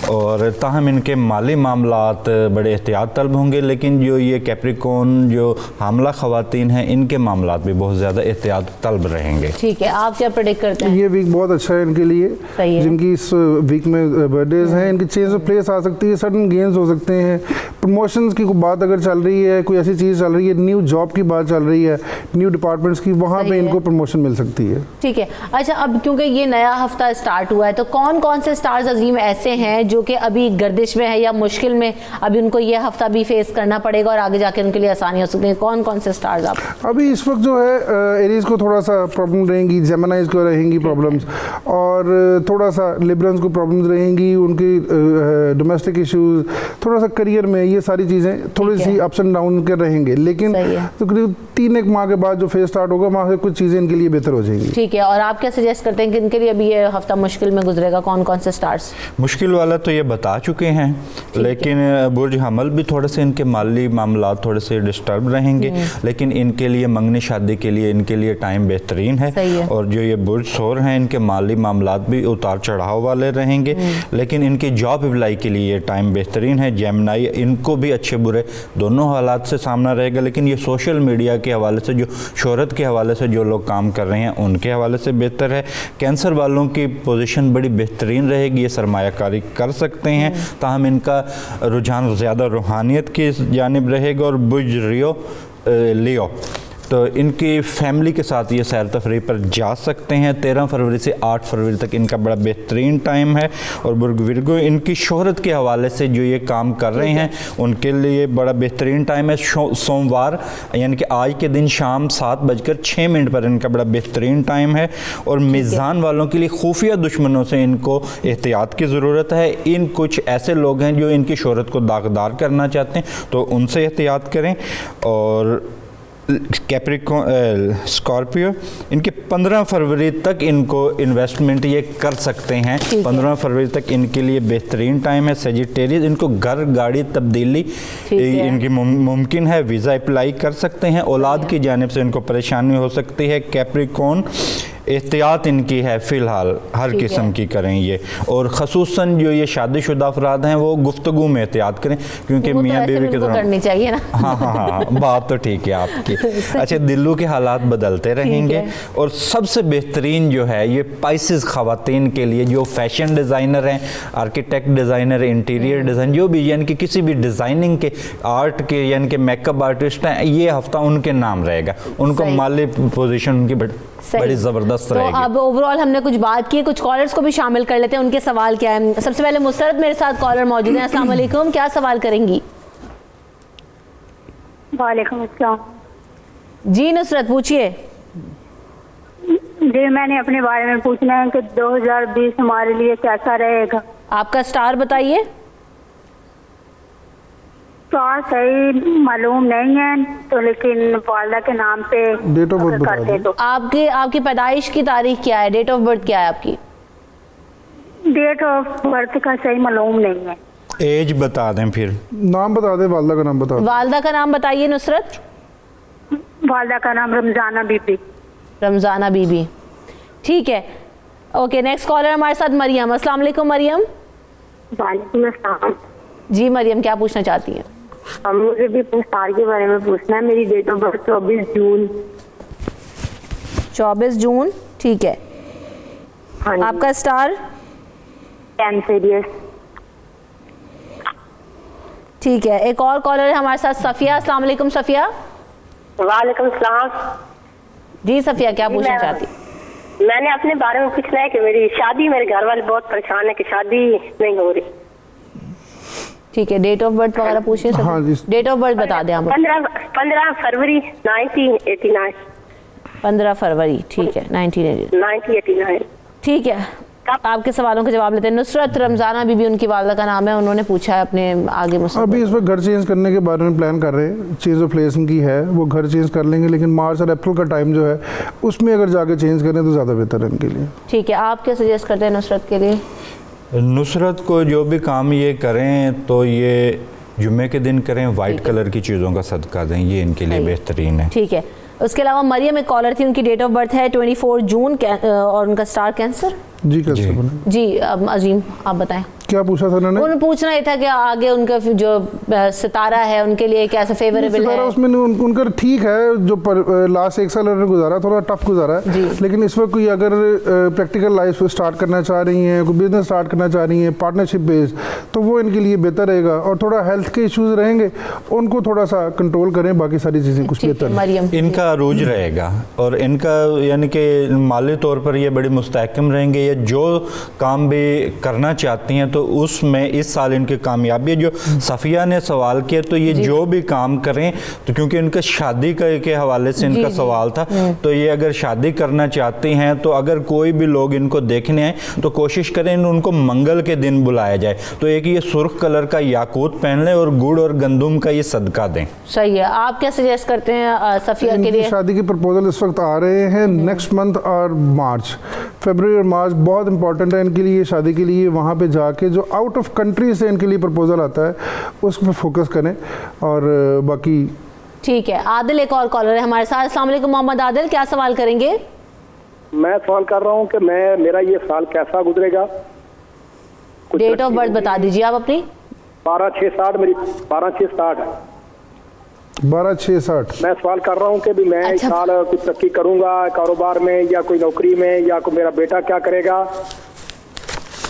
और ताहम इनके माली मामलात बड़े एहतियात तलब होंगे, लेकिन जो ये कैप्रिकॉर्न जो हामला ख़वातीन हैं इनके मामलात भी बहुत ज़्यादा एहतियात तलब रहेंगे। ठीक है, आप क्या प्रेडिक्ट करते हैं? ये वीक बहुत अच्छा है इनके लिए, जिनकी इस वीक में बर्थडेज हैं। इनकी चेंज ऑफ प्लेस आ सकती है, सडन गेंस हो सकते हैं, प्रमोशंस की बात अगर चल रही है, कोई ऐसी चीज़ चल रही है, न्यू जॉब की बात चल रही है, न्यू डिपार्टमेंट्स की, वहाँ पे इनको प्रमोशन मिल सकती है। ठीक है। अच्छा, अब क्योंकि ये नया हफ्ता स्टार्ट हुआ है तो कौन कौन से स्टार्स अजीम ऐसे हैं जो कि अभी गर्दिश में है या मुश्किल में, अभी उनको ये हफ्ता भी फेस करना पड़ेगा और आगे जाके उनके लिए आसानी हो सकती है? कौन कौन से स्टार्स आप? अभी इस वक्त जो है एरीज को थोड़ा सा प्रॉब्लम रहेंगी, जेमिनाइज को रहेंगी प्रॉब्लम्स, और थोड़ा सा लिब्रन्स को प्रॉब्लम्स रहेंगी, उनकी डोमेस्टिक इश्यूज, थोड़ा सा करियर में, ये सारी चीज़ें थोड़ी सी अप्स एंड डाउन के रहेंगे। लेकिन तो करीब 3-1 माह के बाद जो फेज स्टार्ट होगा वहाँ से कुछ चीज़ें इनके लिए बेहतर हो जाएंगी। ठीक है। और आप क्या सजेस्ट करते हैं कि इनके लिए अभी ये हफ्ता मुश्किल में गुजरेगा? कौन कौन से स्टार्स? मुश्किल वाला तो ये बता चुके हैं, लेकिन बुर्ज हमल भी थोड़े से इनके माली मामला थोड़े से डिस्टर्ब रहेंगे, लेकिन इनके लिए मंगनी शादी के लिए इनके लिए टाइम बेहतरीन है। और जो ये बुर्ज सौर हैं इनके माली मामलात भी उतार चढ़ाव वाले रहेंगे, लेकिन इनकी जॉब अप्लाई के लिए ये टाइम बेहतरीन है। जेमिनाई, इनको भी अच्छे बुरे दोनों हालात से सामना रहेगा, लेकिन ये सोशल मीडिया के हवाले से, जो शोहरत के हवाले से जो लोग काम कर रहे हैं उनके हवाले से बेहतर है। कैंसर वालों की पोजीशन बड़ी बेहतरीन रहेगी, ये सरमायाकारी कर सकते हैं, ताहम इनका रुझान ज़्यादा रूहानियत की जानिब रहेगा। और बुर्ज लियो तो इनकी फैमिली के साथ ये सैर तफरीह पर जा सकते हैं। 13 फरवरी से 8 फरवरी तक इनका बड़ा बेहतरीन टाइम है। और बुर्ज विर्गो इनकी शोहरत के हवाले से जो ये काम कर रहे हैं उनके लिए बड़ा बेहतरीन टाइम है। सोमवार यानी कि आज के दिन शाम 7:06 पर इनका बड़ा बेहतरीन टाइम है। और मीज़ान वालों के लिए खुफिया दुश्मनों से इनको एहतियात की ज़रूरत है। इन कुछ ऐसे लोग हैं जो इनकी शोहरत को दागदार करना चाहते हैं, तो उनसे एहतियात करें। और स्कॉर्पियो, इनके 15 फरवरी तक इनको इन्वेस्टमेंट ये कर सकते हैं। 15 फरवरी तक इनके लिए बेहतरीन टाइम है। सेजिटेरियस, इनको घर गाड़ी तब्दीली इनकी मुमकिन है, वीज़ा अप्लाई कर सकते हैं। औलाद की जानिब से इनको परेशानी हो सकती है। कैप्रिकॉर्न, एहतियात इनकी है फ़िलहाल, हर किस्म की करें ये, और ख़ुसूसन जो ये शादीशुदा अफराद हैं वो गुफ्तगू में एहतियात करें, क्योंकि मियाँ बीवी के दौरान करनी चाहिए ना। हाँ, बात तो ठीक है आपकी। अच्छा, दिलों के हालात बदलते रहेंगे, और सबसे बेहतरीन जो है ये पाइसेस ख़वातीन के लिए, जो फैशन डिज़ाइनर हैं, आर्किटेक्ट डिज़ाइनर, इंटीरियर डिज़ाइन, जो भी यानी कि किसी भी डिज़ाइनिंग के, आर्ट के, यानी कि मेकअप आर्टिस्ट हैं, ये हफ्ता उनके नाम रहेगा। उनको माली पोजीशन उनकी बड़ी ज़बरदस्त रहेगी। तो अब ओवरऑल हमने कुछ बात की, कुछ कॉलर्स को भी शामिल कर लेते हैं, उनके सवाल क्या है। सबसे पहले मुसरत मेरे साथ कॉलर मौजूद है। अस्सलाम वालेकुम, क्या सवाल करेंगी? वालेकुम अस्सलाम। जी नुसरत, पूछिए। जी, मैंने अपने बारे में पूछना है कि 2020 हमारे लिए कैसा रहेगा। आपका स्टार बताइए। स्टार सही मालूम नहीं है, तो लेकिन वालदा के नाम पे डेट ऑफ बर्थ करते तो। आपकी पैदाइश की तारीख क्या है? डेट ऑफ बर्थ क्या है आपकी? डेट ऑफ बर्थ का सही मालूम नहीं है। एज बता दें, फिर नाम बता दें, वालदा का नाम बता दें। वालदा का नाम बताइए नुसरत। वालदा का नाम रमजाना बीबी। रमजाना बीबी, ठीक है। ओके, नेक्स्ट कॉलर हमारे साथ मरियम। अस्सलाम वालेकुम मरियम। वालेकुम अस्सलाम। जी मरियम, क्या पूछना चाहती हैं? मुझे भी अपने स्टार के बारे में पूछना है। मेरी डेट ऑफ बर्थ 24 जून। 24 जून, ठीक है। हाँ, आपका स्टार? कैंसेरियस। ठीक है। एक और कॉलर है हमारे साथ, सफिया। अस्सलाम वालेकुम सफिया। वालेकुम सलाम। जी सफिया, क्या पूछना चाहती? मैंने अपने बारे में पूछना है कि मेरी शादी, मेरे घर वाले बहुत परेशान है कि शादी नहीं हो रही। ठीक है, डेट ऑफ बर्थ वगैरह पूछिए। हाँ जी, डेट ऑफ बर्थ बता दें आप। 15 फरवरी 1989। 15 फरवरी, ठीक है, 1989। ठीक है, आपके सवालों का जवाब लेते हैं। नुसरत रमजाना बीबी उनकी वालदा का नाम है, उन्होंने पूछा है अपने आगे मुस्तकबिल। अभी इस वक्त घर चेंज करने के बारे में प्लान कर रहे हैं। चेंज ऑफ प्लेस की है, वो घर चेंज कर लेंगे, लेकिन मार्च और अप्रैल का टाइम जो है उसमें अगर जाके चेंज करें तो ज़्यादा बेहतर है इनके लिए। ठीक है, आप क्या सजेस्ट करते हैं नुसरत के लिए? नुसरत को जो भी काम ये करें तो ये जुम्मे के दिन करें, वाइट कलर की चीज़ों का सदका दें, ये इनके लिए बेहतरीन है। ठीक है। उसके अलावा मरियम एक कॉलर थी, उनकी डेट ऑफ बर्थ है 24 जून और उनका स्टार कैंसर। जी कैंसर बने। जी अजीम, आप बताएं क्या पूछा था उन्होंने? उन्होंने पूछना ये था कि आगे उनका जो सितारा है उनके लिए कैसा फेवरेबल है? उसमें उनका ठीक है, जो लास्ट 1 साल उन्होंने गुजारा थोड़ा टफ गुजारा है, लेकिन इस वक्त कोई अगर प्रैक्टिकल लाइफ स्टार्ट करना चाह रही हैं, कोई बिजनेस स्टार्ट करना चाह रही हैं पार्टनरशिप बेस्ड, तो वो इनके लिए बेहतर रहेगा। और थोड़ा हेल्थ के इश्यूज रहेंगे, उनको थोड़ा सा कंट्रोल करें, बाकी सारी चीज़ें कुछ बेहतर। इनका अरूज रहेगा और इनका यानी कि माली तौर पर ये बड़ी मुस्तहकम रहेंगे। ये जो काम भी करना चाहती हैं तो उसमें इस साल इनकी कामयाबी है। जो सफ़िया ने सवाल किया, तो ये जो भी काम करें, तो क्योंकि इनका शादी के हवाले से इनका सवाल था, तो ये अगर शादी करना चाहती हैं तो अगर कोई भी लोग इनको देखने आए तो कोशिश करें उनको मंगल के दिन बुलाया जाए। तो एक ये सुर्ख कलर का याकूत पहन लें और गुड़ और गंदुम का ये सदका दें। सही है। आप क्या सजेस्ट करते हैं सफ़िया के लिए? शादी के प्रपोजल इस वक्त आ रहे हैं नेक्स्ट मंथ और मार्च, फरवरी और मार्च बहुत इंपॉर्टेंट है इनके लिए शादी के लिए। वहाँ पे जाके जो आउट ऑफ कंट्री से इनके लिए प्रपोजल आता है उस पर फोकस करें और बाकी। ठीक है, आदिल एक और कॉलर है हमारे साथ। अस्सलाम वालेकुम मोहम्मद आदिल, क्या सवाल करेंगे? मैं सवाल कर रहा हूँ कि मेरा ये साल कैसा गुजरेगा। डेट ऑफ बर्थ बता दीजिए आप अपनी। 12/6/60 मेरी 12/6/60 है। 12/6/60। मैं सवाल कर रहा हूँ कि भी मैं इस साल कुछ तरक्की करूँगा कारोबार में या कोई नौकरी में, या कोई मेरा बेटा क्या करेगा?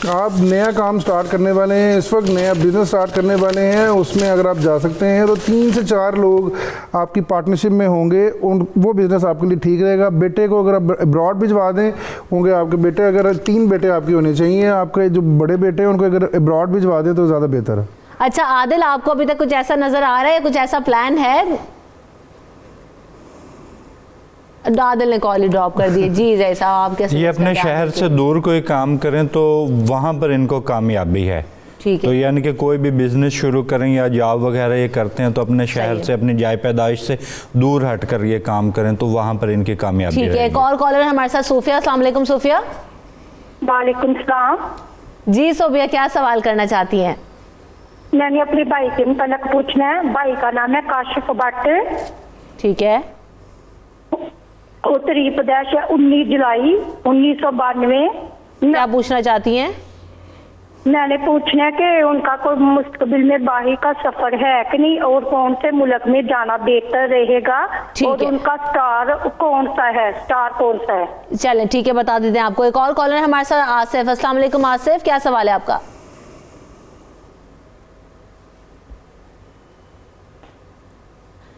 आप नया काम स्टार्ट करने वाले हैं, इस वक्त नया बिजनेस स्टार्ट करने वाले हैं, उसमें अगर आप जा सकते हैं तो 3 से 4 लोग आपकी पार्टनरशिप में होंगे, वो बिज़नेस आपके लिए ठीक रहेगा। बेटे को अगर आप अब्रॉड भिजवा दें होंगे आपके बेटे, अगर 3 बेटे आपके होने चाहिए, आपके जो बड़े बेटे हैं उनको अगर अब्रॉड भिजवा दें तो ज़्यादा बेहतर है। अच्छा आदिल, आपको अभी तक कुछ ऐसा नज़र आ रहा है, कुछ ऐसा प्लान है? आदिल ने कॉल ही ड्रॉप कर दी। जी जैसा आप कैसे ये अपने शहर से दूर कोई काम करें तो वहाँ पर इनको कामयाबी है। ठीक है। तो यानी कि कोई भी बिजनेस शुरू करें या जॉब वगैरह ये करते हैं तो अपने शहर से, अपनी जाय पैदाइश से दूर हट कर ये काम करें, तो वहाँ पर इनकी कामयाबी ठीक है। एक और कॉलर है हमारे साथ, सोफिया। अस्सलाम वालेकुम सोफिया। वालेकुम सलाम। जी सोफिया, क्या सवाल करना चाहती हैं? मैंने अपने भाई के मुतल्लिक पूछना है। भाई का नाम है काशिफ भट्ट। ठीक है। उत्तरी प्रदेश है, 19 जुलाई 1992। क्या पूछना चाहती हैं? मैंने पूछना है कि उनका कोई मुस्तकबिल में बाहर का सफर है कि नहीं, और कौन से मुल्क में जाना बेहतर रहेगा, और उनका स्टार कौन सा है, स्टार कौन सा है। चलें ठीक है, बता देते हैं आपको। एक और कॉलर है हमारे साथ, आसिफ। अस्सलाम वालेकुम आसिफ, क्या सवाल है आपका?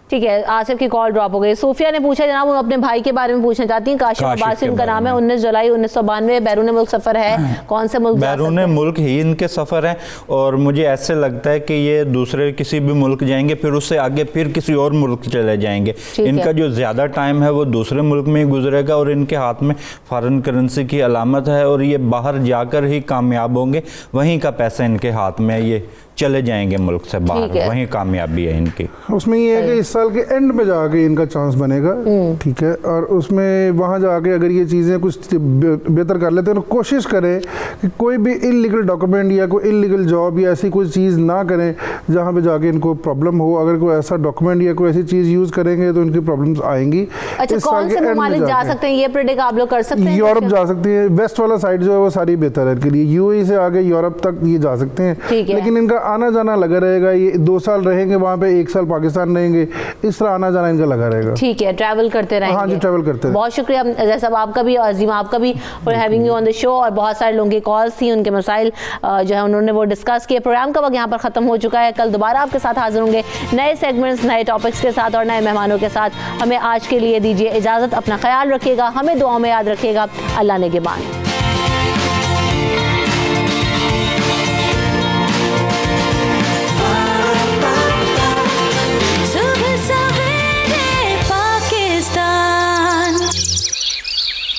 ठीक है, आसिफ की कॉल ड्रॉप हो गई। सोफिया ने पूछा जनाब, वो अपने भाई के बारे में पूछना चाहती हैं। काशिफ अब्बासी उनका नाम है, 19 जुलाई 1992, बैरून मुल्क सफ़र है। कौन से मुल्क? बैरून मुल्क ही इनके सफ़र हैं, और मुझे ऐसे लगता है कि ये दूसरे किसी भी मुल्क जाएंगे, फिर उससे आगे फिर किसी और मुल्क चले जाएंगे। इनका जो ज़्यादा टाइम है वो दूसरे मुल्क में ही गुजरेगा, और इनके हाथ में फॉरेन करेंसी की अलामत है, और ये बाहर जाकर ही कामयाब होंगे। वहीं का पैसा इनके हाथ में है, ये चले जाएंगे मुल्क से बाहर, वहीं कामयाबी है इनकी। उसमें ये है कि इस साल के एंड में जाके इनका चांस बनेगा, ठीक है, और उसमें वहाँ जाके अगर ये चीज़ें कुछ बेहतर कर लेते हैं तो कोशिश करें कि कोई भी इलीगल डॉक्यूमेंट या कोई इलीगल जॉब या ऐसी कोई चीज़ ना करें जहाँ पे जाके इनको प्रॉब्लम हो। अगर कोई ऐसा डॉक्यूमेंट या कोई ऐसी चीज़ यूज़ करेंगे तो इनकी प्रॉब्लम्स आएंगी। अच्छा, कौन से ममालिक जा सकते हैं, ये प्रेडिक्ट आप लोग कर सकते हैं? यूरोप जा सकते हैं, वेस्ट वाला साइड जो है वो सारी बेहतर है इनके लिए। यूएई से आगे यूरोप तक ये जा सकते हैं, लेकिन इनका आना जाना लगा रहेगा। ये 2 साल रहेंगे वहाँ पे, 1 साल पाकिस्तान रहेंगे, इस तरह आना जाना इनका लगा रहेगा। ठीक है, ट्रैवल करते रहेंगे। हाँ जी, ट्रैवल करते हैं। बहुत शुक्रिया जैसा आपका भी, अजीम आपका भी, for having you on the show. और बहुत सारे लोगों की कॉल्स थी, उनके मसाइल जो है उन्होंने वो डिस्कस किए। प्रोग्राम का वक्त यहाँ पर ख़त्म हो चुका है। कल दोबारा आपके साथ हाजिर होंगे नए सेगमेंट्स, नए टॉपिक्स के साथ और नए मेहमानों के साथ। हमें आज के लिए दीजिए इजाज़त। अपना ख्याल रखिएगा, हमें दुआओं में याद रखिएगा। अल्लाह नेगहबान।